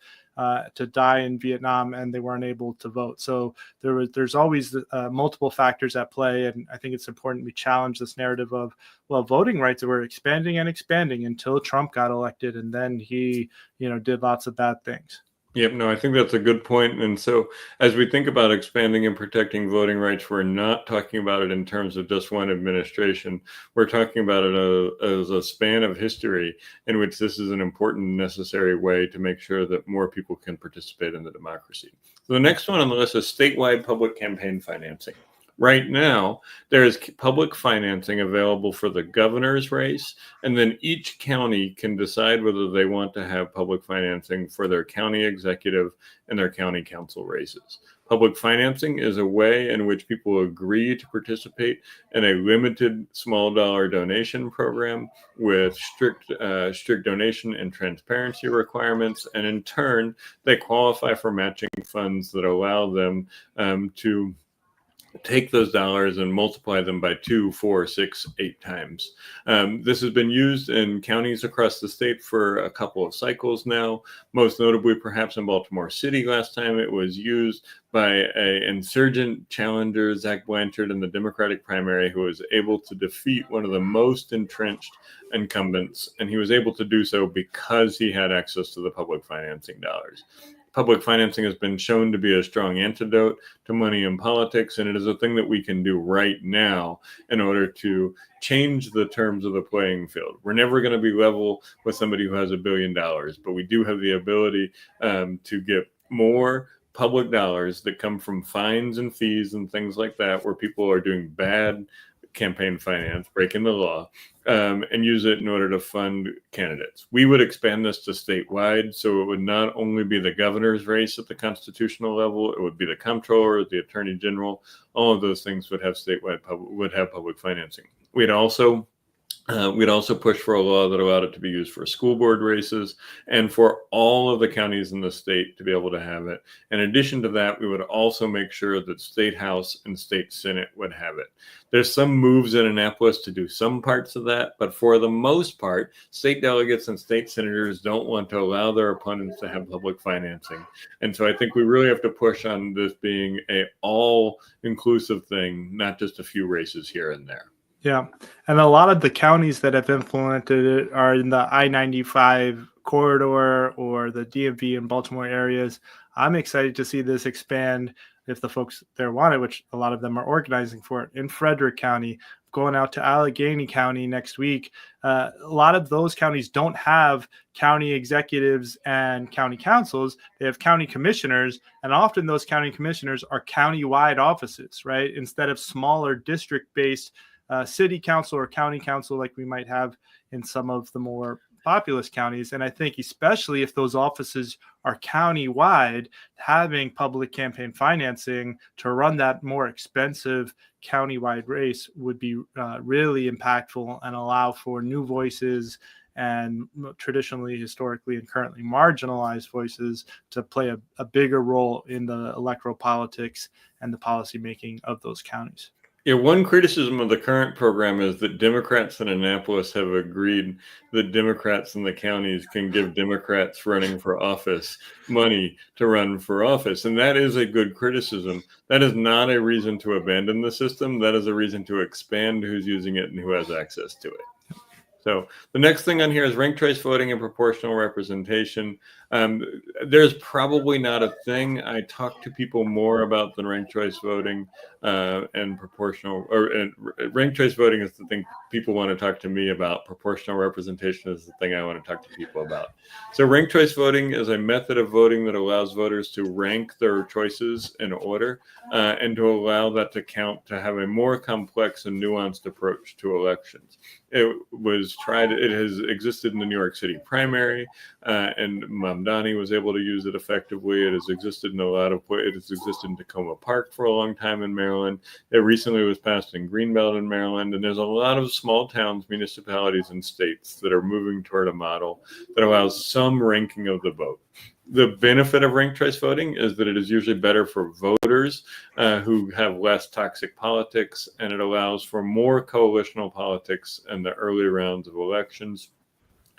to die in Vietnam, and they weren't able to vote. So there's always multiple factors at play, and I think it's important we challenge this narrative of, well, voting rights were expanding and expanding until Trump got elected, and then he, did lots of bad things. Yep, no, I think that's a good point. And so as we think about expanding and protecting voting rights, we're not talking about it in terms of just one administration. We're talking about it as a span of history in which this is an important, necessary way to make sure that more people can participate in the democracy. So the next one on the list is statewide public campaign financing. Right now, there is public financing available for the governor's race, and then each county can decide whether they want to have public financing for their county executive and their county council races. Public financing is a way in which people agree to participate in a limited small dollar donation program with strict donation and transparency requirements, and in turn, they qualify for matching funds that allow them to take those dollars and multiply them by 2, 4, 6, 8 times. This has been used in counties across the state for a couple of cycles now, most notably perhaps in Baltimore City last time it was used by an insurgent challenger, Zach Blanchard, in the Democratic primary, who was able to defeat one of the most entrenched incumbents. And he was able to do so because he had access to the public financing dollars. Public financing has been shown to be a strong antidote to money in politics, and it is a thing that we can do right now in order to change the terms of the playing field. We're never going to be level with somebody who has $1 billion, but we do have the ability to get more public dollars that come from fines and fees and things like that, where people are doing bad campaign finance, breaking the law, and use it in order to fund candidates. We would expand this to statewide, so it would not only be the governor's race at the constitutional level, it would be the comptroller, the attorney general. All of those things would have statewide would have public financing. We'd also push for a law that allowed it to be used for school board races and for all of the counties in the state to be able to have it. In addition to that, we would also make sure that state house and state senate would have it. There's some moves in Annapolis to do some parts of that, but for the most part, state delegates and state senators don't want to allow their opponents to have public financing. And so I think we really have to push on this being a all-inclusive thing, not just a few races here and there. Yeah. And a lot of the counties that have implemented it are in the I-95 corridor or the DMV and Baltimore areas. I'm excited to see this expand if the folks there want it, which a lot of them are organizing for it. In Frederick County, going out to Allegheny County next week, a lot of those counties don't have county executives and county councils. They have county commissioners, and often those county commissioners are county-wide offices, right? Instead of smaller district-based city council or county council like we might have in some of the more populous counties. And I think especially if those offices are county-wide, having public campaign financing to run that more expensive county-wide race would be really impactful and allow for new voices and traditionally, historically, and currently marginalized voices to play a bigger role in the electoral politics and the policymaking of those counties. Yeah, one criticism of the current program is that Democrats in Annapolis have agreed that Democrats in the counties can give Democrats running for office money to run for office. And that is a good criticism. That is not a reason to abandon the system. That is a reason to expand who's using it and who has access to it. So the next thing on here is ranked choice voting and proportional representation. There's probably not a thing I talk to people more about than ranked choice voting and proportional, and ranked choice voting is the thing people want to talk to me about. Proportional representation is the thing I want to talk to people about. So ranked choice voting is a method of voting that allows voters to rank their choices in order and to allow that to count, to have a more complex and nuanced approach to elections. It has existed in the New York City primary, and Mamdani was able to use it effectively. It has existed in it has existed in Tacoma Park for a long time in Maryland. It recently was passed in Greenbelt in Maryland, and there's a lot of small towns, municipalities, and states that are moving toward a model that allows some ranking of the vote. The benefit of ranked choice voting is that it is usually better for voters who have less toxic politics, and it allows for more coalitional politics in the early rounds of elections.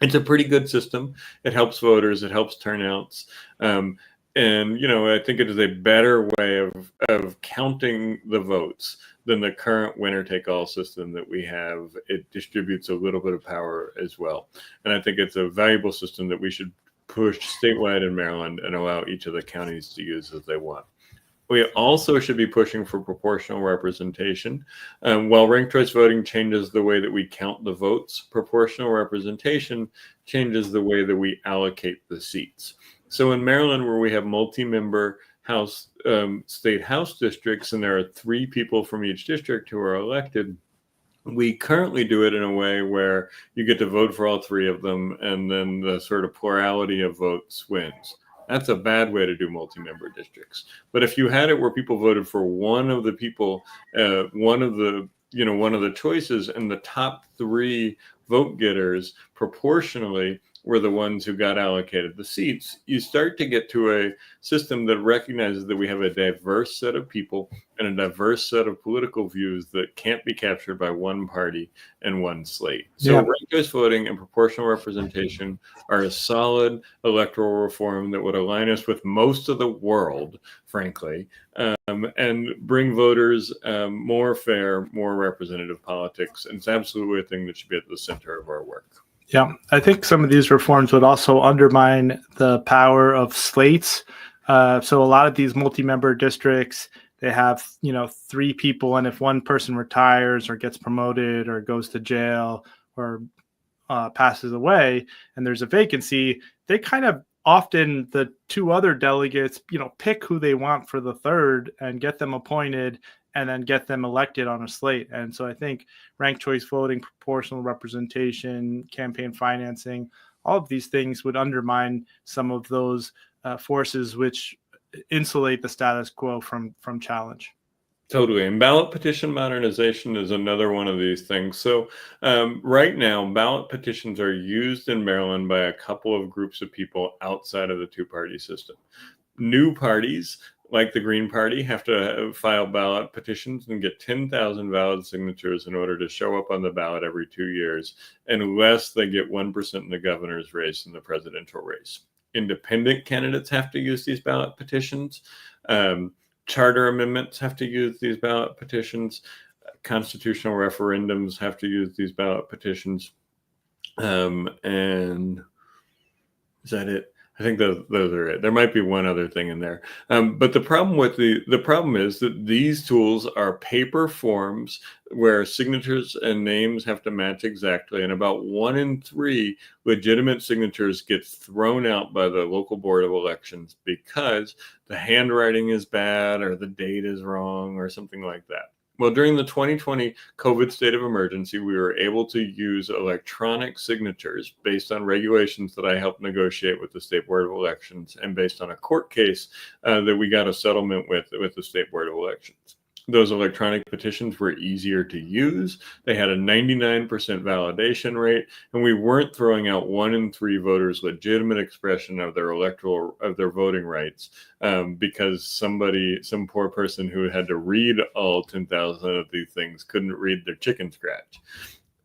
It's a pretty good system. It helps voters. It helps turnouts. And, I think it is a better way of counting the votes than the current winner-take-all system that we have. It distributes a little bit of power as well. And I think it's a valuable system that we should push statewide in Maryland and allow each of the counties to use as they want. We also should be pushing for proportional representation. While ranked choice voting changes the way that we count the votes, proportional representation changes the way that we allocate the seats. So in Maryland, where we have multi-member state house districts, and there are 3 people from each district who are elected, we currently do it in a way where you get to vote for all 3 of them, and then the sort of plurality of votes wins. That's a bad way to do multi-member districts. But if you had it where people voted for one of the people, one of the choices, and the top 3 vote getters proportionally were the ones who got allocated the seats, you start to get to a system that recognizes that we have a diverse set of people and a diverse set of political views that can't be captured by one party and one slate. So ranked choice voting and proportional representation are a solid electoral reform that would align us with most of the world, frankly, and bring voters more fair, more representative politics. And it's absolutely a thing that should be at the center of our work. Yeah, I think some of these reforms would also undermine the power of slates. So a lot of these multi-member districts, they have, 3 people, and if one person retires or gets promoted or goes to jail or passes away and there's a vacancy, they kind of often, the 2 other delegates, pick who they want for the third and get them appointed and then get them elected on a slate. And so I think ranked choice voting, proportional representation, campaign financing, all of these things would undermine some of those forces which insulate the status quo from challenge. Totally. And ballot petition modernization is another one of these things. So right now, ballot petitions are used in Maryland by a couple of groups of people outside of the 2-party system. New parties, like the Green Party, have to file ballot petitions and get 10,000 valid signatures in order to show up on the ballot every 2 years, unless they get 1% in the governor's race and the presidential race. Independent candidates have to use these ballot petitions. Charter amendments have to use these ballot petitions. Constitutional referendums have to use these ballot petitions. And is that it? I think those are it. There might be one other thing in there. But the problem with the problem is that these tools are paper forms where signatures and names have to match exactly. And about 1 in 3 legitimate signatures get thrown out by the local board of elections because the handwriting is bad or the date is wrong or something like that. Well, during the 2020 COVID state of emergency, we were able to use electronic signatures based on regulations that I helped negotiate with the State Board of Elections and based on a court case that we got a settlement with the State Board of Elections. Those electronic petitions were easier to use. They had a 99% validation rate, and we weren't throwing out 1 in 3 voters' legitimate expression of their voting rights because some poor person who had to read all 10,000 of these things couldn't read their chicken scratch.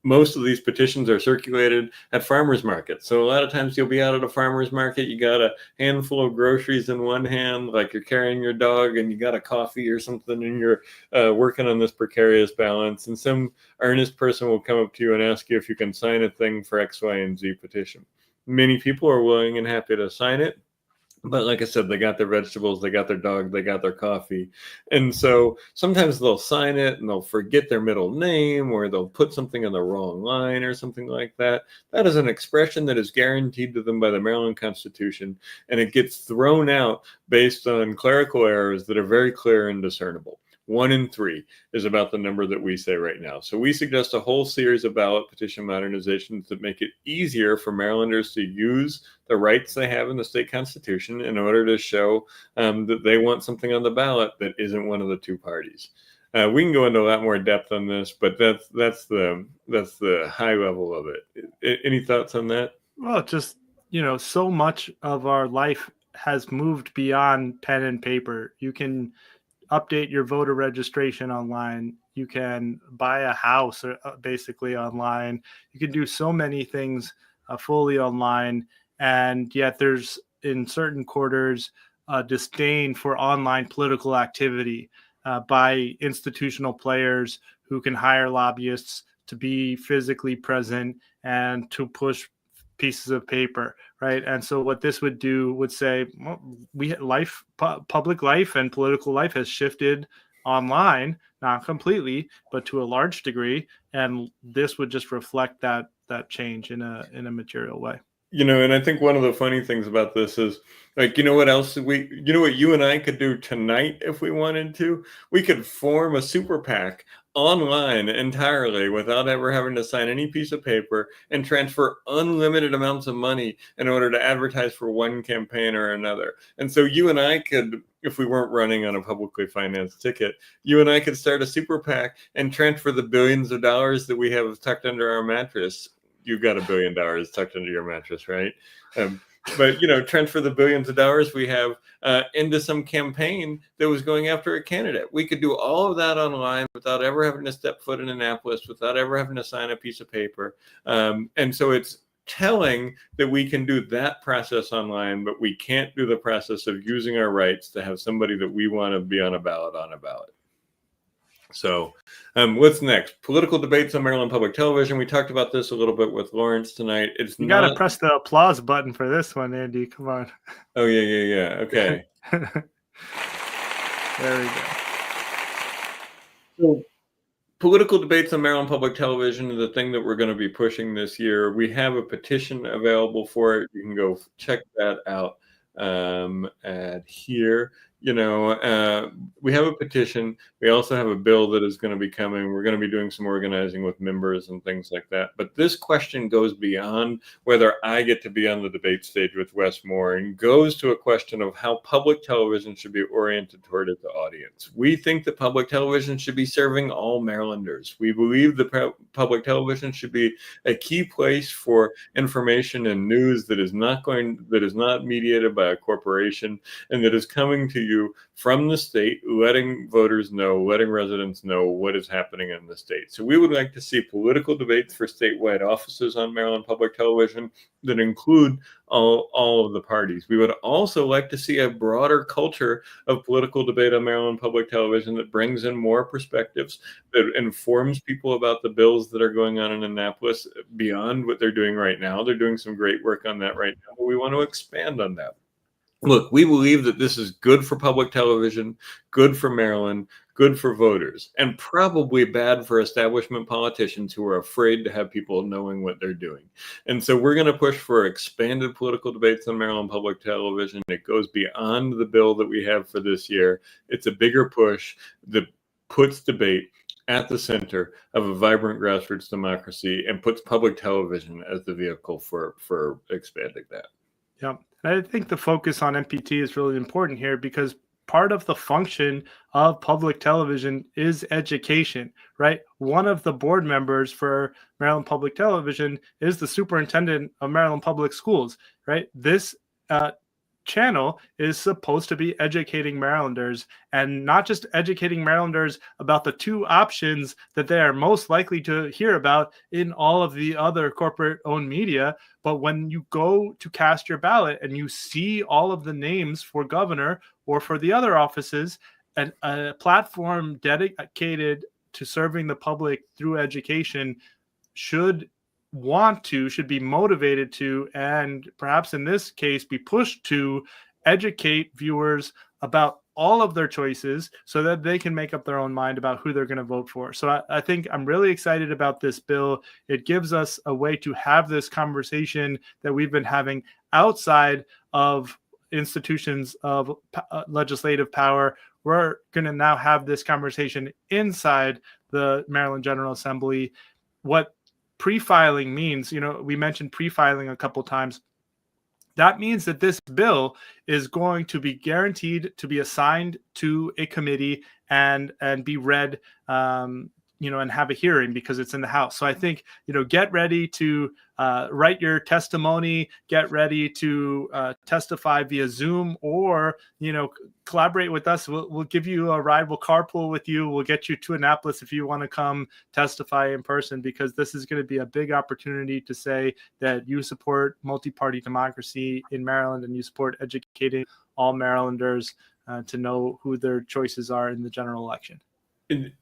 Most of these petitions are circulated at farmers markets. So a lot of times you'll be out at a farmers market, you got a handful of groceries in one hand, like you're carrying your dog, and you got a coffee or something, and you're working on this precarious balance. And some earnest person will come up to you and ask you if you can sign a thing for X, Y, and Z petition. Many people are willing and happy to sign it. But like I said, they got their vegetables, they got their dog, they got their coffee. And so sometimes they'll sign it and they'll forget their middle name, or they'll put something on the wrong line or something like that. That is an expression that is guaranteed to them by the Maryland Constitution, and it gets thrown out based on clerical errors that are very clear and discernible. 1 in 3 is about the number that we say right now. So we suggest a whole series of ballot petition modernizations that make it easier for Marylanders to use the rights they have in the state constitution in order to show that they want something on the ballot that isn't one of the 2 parties. We can go into a lot more depth on this, but that's the high level of it. Any thoughts on that? Well, just, so much of our life has moved beyond pen and paper. You can update your voter registration online. You can buy a house basically online. You can do so many things fully online. And yet there's, in certain quarters, disdain for online political activity by institutional players who can hire lobbyists to be physically present and to push pieces of paper, right? And so what this would do would say, well, public life and political life has shifted online, not completely, but to a large degree, and this would just reflect that change in a material way. And I think one of the funny things about this is, like, what else what you and I could do tonight if we wanted to? We could form a super PAC online entirely without ever having to sign any piece of paper and transfer unlimited amounts of money in order to advertise for one campaign or another. And so you and I could, if we weren't running on a publicly financed ticket, you and I could start a super PAC and transfer the billions of dollars that we have tucked under our mattress you've got $1 billion tucked under your mattress, right? But transfer the billions of dollars we have into some campaign that was going after a candidate. We could do all of that online without ever having to step foot in Annapolis, without ever having to sign a piece of paper. And so it's telling that we can do that process online, but we can't do the process of using our rights to have somebody that we want to be on a ballot. So what's next? Political debates on Maryland Public Television. We talked about this a little bit with Lawrence tonight. You got to press the applause button for this one, Andy. Come on. Oh, yeah. Okay. There we go. So political debates on Maryland Public Television is the thing that we're going to be pushing this year. We have a petition available for it. You can go check that out at here. We have a petition. We also have a bill that is going to be coming. We're going to be doing some organizing with members and things like that. But this question goes beyond whether I get to be on the debate stage with Wes Moore and goes to a question of how public television should be oriented toward its audience. We think that public television should be serving all Marylanders. We believe that public television should be a key place for information and news that is not mediated by a corporation and that is coming to you from the state, letting voters know, letting residents know what is happening in the state. So we would like to see political debates for statewide offices on Maryland Public Television that include all of the parties. We would also like to see a broader culture of political debate on Maryland Public Television that brings in more perspectives, that informs people about the bills that are going on in Annapolis beyond what they're doing right now. They're doing some great work on that right now, but we want to expand on that. Look, we believe that this is good for public television, good for Maryland, good for voters, and probably bad for establishment politicians who are afraid to have people knowing what they're doing. And so we're going to push for expanded political debates on Maryland Public Television. It goes beyond the bill that we have for this year. It's a bigger push that puts debate at the center of a vibrant grassroots democracy and puts public television as the vehicle for expanding that. Yeah. I think the focus on MPT is really important here because part of the function of public television is education, right? One of the board members for Maryland Public Television is the superintendent of Maryland Public Schools, right? This channel is supposed to be educating Marylanders, and not just educating Marylanders about the two options that they are most likely to hear about in all of the other corporate-owned media. But when you go to cast your ballot and you see all of the names for governor or for the other offices, and a platform dedicated to serving the public through education should be motivated to, and perhaps in this case be pushed to, educate viewers about all of their choices so that they can make up their own mind about who they're going to vote for. So I think I'm really excited about this bill. It gives us a way to have this conversation that we've been having outside of institutions of legislative power. We're going to now have this conversation inside the Maryland General Assembly. What pre-filing means, we mentioned pre-filing a couple times. That means that this bill is going to be guaranteed to be assigned to a committee and be read, and have a hearing because it's in the House. So I think, get ready to write your testimony, get ready to testify via Zoom, or, collaborate with us. We'll give you a ride. We'll carpool with you. We'll get you to Annapolis if you want to come testify in person, because this is going to be a big opportunity to say that you support multi-party democracy in Maryland and you support educating all Marylanders to know who their choices are in the general election.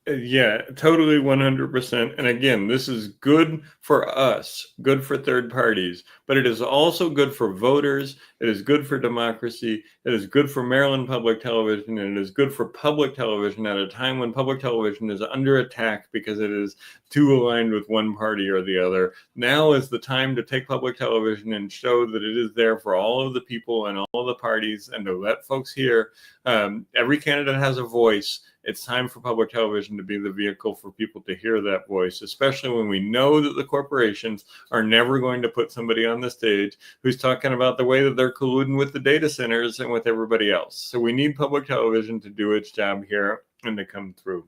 Yeah, totally 100%. And again, this is good for us, good for third parties, but it is also good for voters. It is good for democracy. It is good for Maryland Public Television, and it is good for public television at a time when public television is under attack because it is too aligned with one party or the other. Now is the time to take public television and show that it is there for all of the people and all of the parties, and to let folks hear. Every candidate has a voice. It's time for public television to be the vehicle for people to hear that voice, especially when we know that the corporations are never going to put somebody on the stage who's talking about the way that they're colluding with the data centers and with everybody else. So we need public television to do its job here and to come through.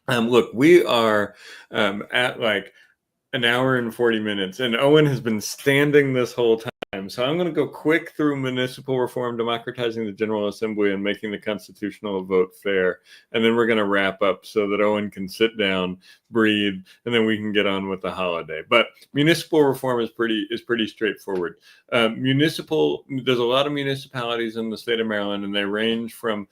Look, we are at an hour and 40 minutes, and Owen has been standing this whole time. So I'm going to go quick through municipal reform, democratizing the General Assembly, and making the constitutional vote fair. And then we're going to wrap up so that Owen can sit down, breathe, and then we can get on with the holiday. But municipal reform is pretty straightforward. There's a lot of municipalities in the state of Maryland, and they range from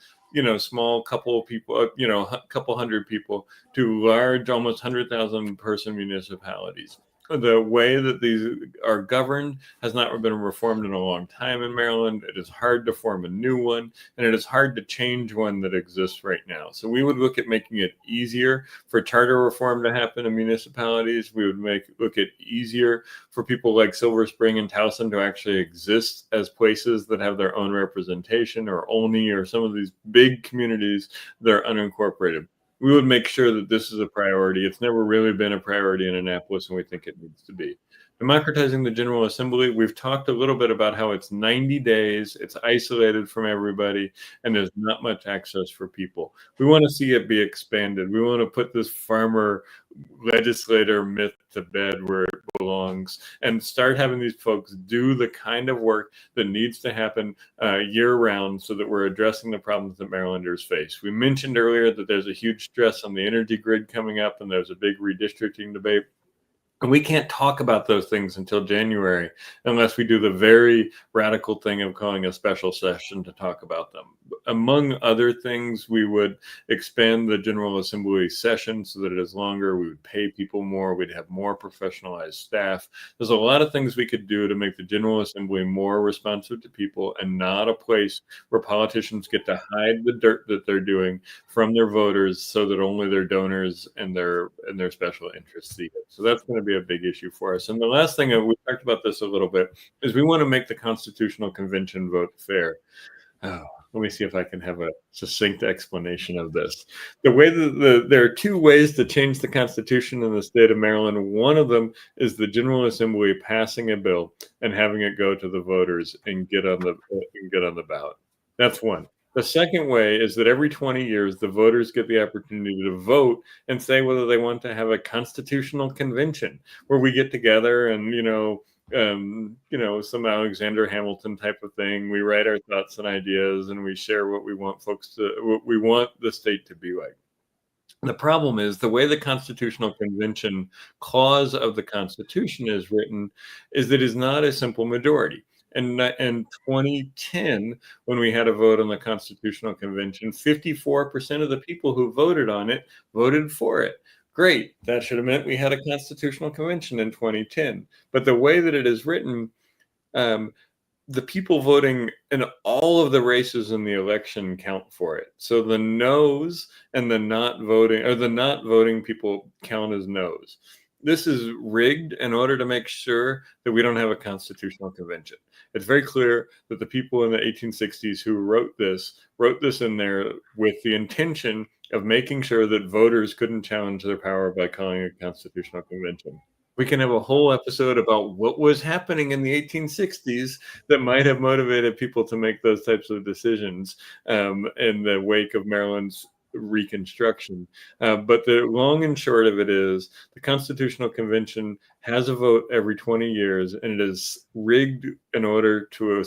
small couple of people, a couple hundred people, to large, almost 100,000 person municipalities. The way that these are governed has not been reformed in a long time in Maryland. It is hard to form a new one, and it is hard to change one that exists right now. So we would look at making it easier for charter reform to happen in municipalities. We would look at easier for people like Silver Spring and Towson to actually exist as places that have their own representation, or Olney, or some of these big communities that are unincorporated. We would make sure that this is a priority. It's never really been a priority in Annapolis, and we think it needs to be. Democratizing the General Assembly, we've talked a little bit about how it's 90 days, it's isolated from everybody, and there's not much access for people. We want to see it be expanded. We want to put this farmer legislator myth to bed where it belongs, and start having these folks do the kind of work that needs to happen year round, so that we're addressing the problems that Marylanders face. We mentioned earlier that there's a huge stress on the energy grid coming up, and there's a big redistricting debate. And we can't talk about those things until January unless we do the very radical thing of calling a special session to talk about them. Among other things, we would expand the General Assembly session so that it is longer. We would pay people more. We'd have more professionalized staff. There's a lot of things we could do to make the General Assembly more responsive to people, and not a place where politicians get to hide the dirt that they're doing from their voters so that only their donors and their special interests see it. So that's going to be a big issue for us. And the last thing, we talked about this a little bit, is we want to make the Constitutional Convention vote fair. Oh, let me see if I can have a succinct explanation of this. The way that there are two ways to change the Constitution in the state of Maryland. One of them is the General Assembly passing a bill and having it go to the voters and get on the ballot. That's one. The second way is that every 20 years, the voters get the opportunity to vote and say whether they want to have a constitutional convention where we get together and, some Alexander Hamilton type of thing. We write our thoughts and ideas, and we share what we want the state to be like. The problem is the way the Constitutional Convention clause of the Constitution is written is that it is not a simple majority. And in 2010, when we had a vote on the Constitutional Convention, 54% of the people who voted on it voted for it. Great. That should have meant we had a Constitutional Convention in 2010. But the way that it is written, the people voting in all of the races in the election count for it. So the no's and the not voting people count as no's. This is rigged in order to make sure that we don't have a constitutional convention. It's very clear that the people in the 1860s who wrote this in there with the intention of making sure that voters couldn't challenge their power by calling a constitutional convention. We can have a whole episode about what was happening in the 1860s that might have motivated people to make those types of decisions in the wake of Maryland's Reconstruction. But the long and short of it is the Constitutional Convention has a vote every 20 years, and it is rigged in order to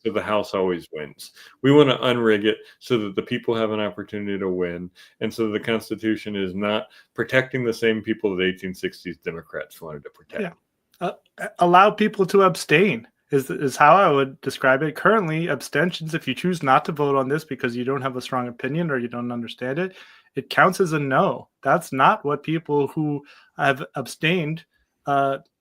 the House always wins. We want to unrig it so that the people have an opportunity to win, and so the Constitution is not protecting the same people the 1860s Democrats wanted to protect. Yeah. Allow people to abstain is how I would describe it. Currently, abstentions, if you choose not to vote on this because you don't have a strong opinion or you don't understand it, it counts as a no. That's not what people who have abstained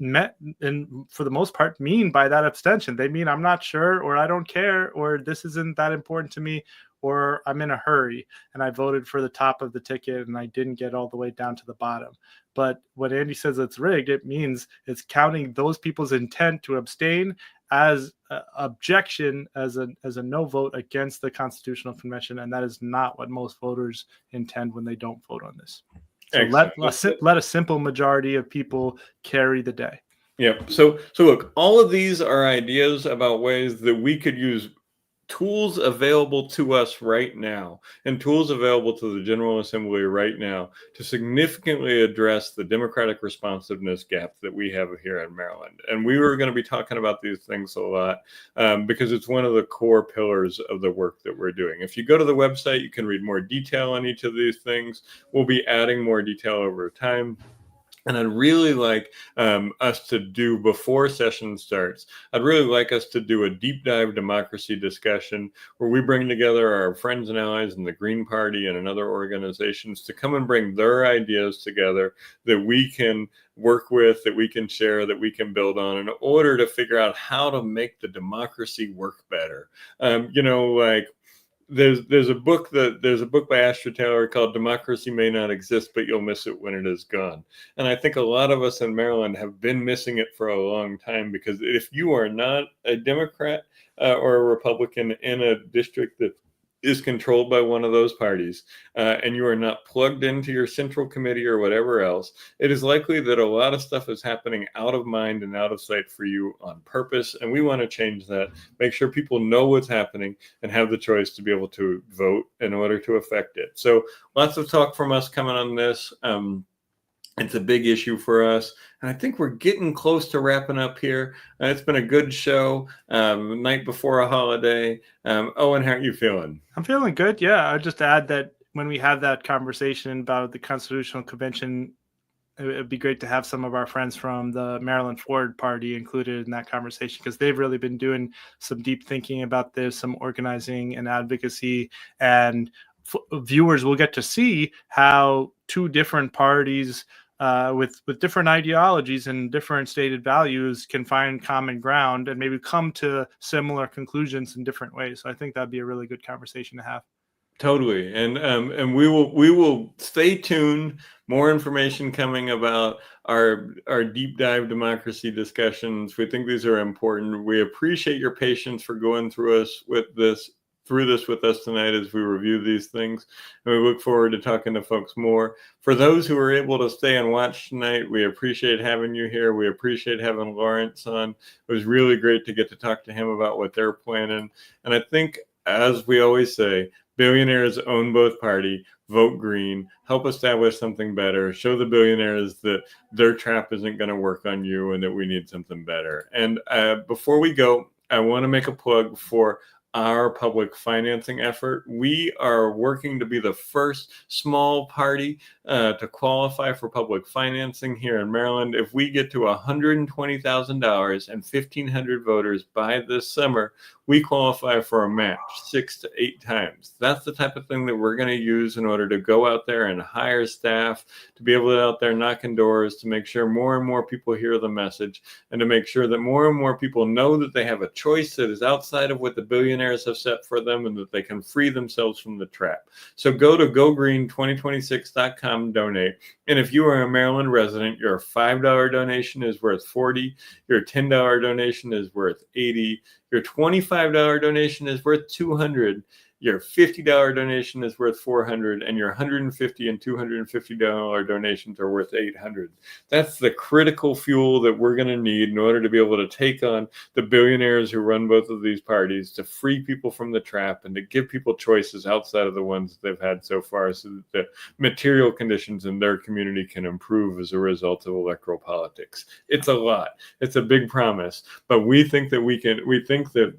met, and for the most part, mean by that abstention. They mean I'm not sure, or I don't care, or this isn't that important to me, or I'm in a hurry and I voted for the top of the ticket and I didn't get all the way down to the bottom. But when Andy says it's rigged, it means it's counting those people's intent to abstain as objection, as a no vote against the Constitutional Convention, and that is not what most voters intend when they don't vote on this. So let a simple majority of people carry the day. Yeah. So look, all of these are ideas about ways that we could use tools available to us right now and tools available to the General Assembly right now to significantly address the democratic responsiveness gap that we have here in Maryland. And we were going to be talking about these things a lot because it's one of the core pillars of the work that we're doing. If you go to the website, you can read more detail on each of these things. We'll be adding more detail over time. And I'd really like us to do, before session starts, I'd really like us to do a deep dive democracy discussion where we bring together our friends and allies in the Green Party and in other organizations to come and bring their ideas together that we can work with, that we can share, that we can build on in order to figure out how to make the democracy work better. There's a book by Astra Taylor called "Democracy May Not Exist, but You'll Miss It When It Is Gone." And I think a lot of us in Maryland have been missing it for a long time, because if you are not a Democrat or a Republican in a district that is controlled by one of those parties, and you are not plugged into your central committee or whatever else, it is likely that a lot of stuff is happening out of mind and out of sight for you on purpose. And we want to change that, make sure people know what's happening and have the choice to be able to vote in order to affect it. So lots of talk from us coming on this. It's a big issue for us. And I think we're getting close to wrapping up here. It's been a good show, night before a holiday. Owen, how are you feeling? I'm feeling good. Yeah. I'll just add that when we have that conversation about the Constitutional Convention, it would be great to have some of our friends from the Maryland Forward Party included in that conversation, because they've really been doing some deep thinking about this, some organizing and advocacy, and viewers will get to see how two different parties with different ideologies and different stated values can find common ground and maybe come to similar conclusions in different ways. So I think that'd be a really good conversation to have. Totally. And we will stay tuned. More information coming about our deep dive democracy discussions. We think these are important. We appreciate your patience for going through this with us tonight as we review these things. And we look forward to talking to folks more. For those who were able to stay and watch tonight, we appreciate having you here. We appreciate having Lawrence on. It was really great to get to talk to him about what they're planning. And I think, as we always say, billionaires own both party. Vote green, help establish something better, show the billionaires that their trap isn't going to work on you and that we need something better. And before we go, I want to make a plug for our public financing effort. We are working to be the first small party to qualify for public financing here in Maryland. If we get to $120,000 and 1,500 voters by this summer, we qualify for a match 6 to 8 times. That's the type of thing that we're going to use in order to go out there and hire staff, to be able to out there knocking doors, to make sure more and more people hear the message, and to make sure that more and more people know that they have a choice that is outside of what the billionaires have set for them, and that they can free themselves from the trap. So go to gogreen2026.com, donate. And if you are a Maryland resident, your $5 donation is worth $40, your $10 donation is worth $80, your $25 donation is worth $200, your $50 donation is worth $400, and your $150 and $250 donations are worth $800. That's the critical fuel that we're going to need in order to be able to take on the billionaires who run both of these parties, to free people from the trap and to give people choices outside of the ones that they've had so far, so that the material conditions in their community can improve as a result of electoral politics. It's a lot. It's a big promise, but we think that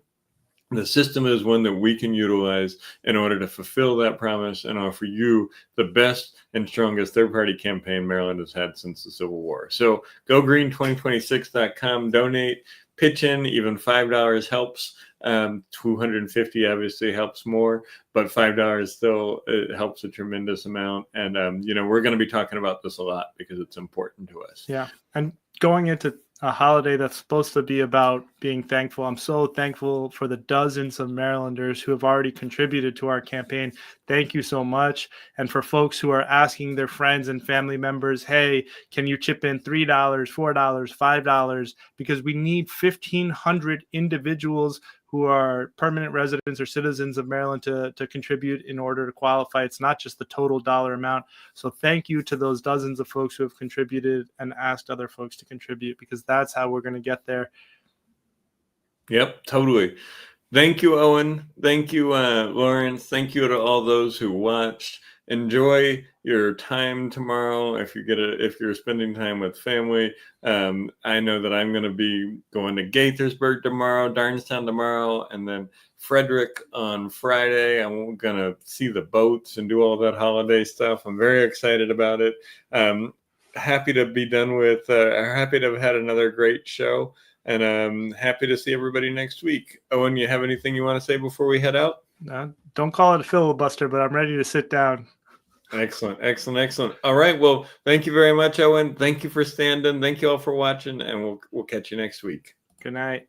the system is one that we can utilize in order to fulfill that promise and offer you the best and strongest third-party campaign Maryland has had since the Civil War. So go green2026.com, donate, pitch in. Even $5 helps. $250 obviously helps more, but $5 still, it helps a tremendous amount. And we're going to be talking about this a lot because it's important to us. Yeah, and going into a holiday that's supposed to be about being thankful, I'm so thankful for the dozens of Marylanders who have already contributed to our campaign. Thank you so much. And for folks who are asking their friends and family members, hey, can you chip in $3, $4, $5? Because we need 1,500 individuals who are permanent residents or citizens of Maryland to contribute in order to qualify. It's not just the total dollar amount. So thank you to those dozens of folks who have contributed and asked other folks to contribute, because that's how we're going to get there. Yep, totally. Thank you, Owen. Thank you, Lawrence. Thank you to all those who watched. Enjoy your time tomorrow. If you're spending time with family, I know that I'm going to be going to Gaithersburg tomorrow, Darnestown tomorrow, and then Frederick on Friday. I'm going to see the boats and do all that holiday stuff. I'm very excited about it. Happy to be done with. Happy to have had another great show. And I'm happy to see everybody next week. Owen, you have anything you want to say before we head out? No, don't call it a filibuster, but I'm ready to sit down. Excellent. All right. Well, thank you very much, Owen. Thank you for standing. Thank you all for watching, and we'll catch you next week. Good night.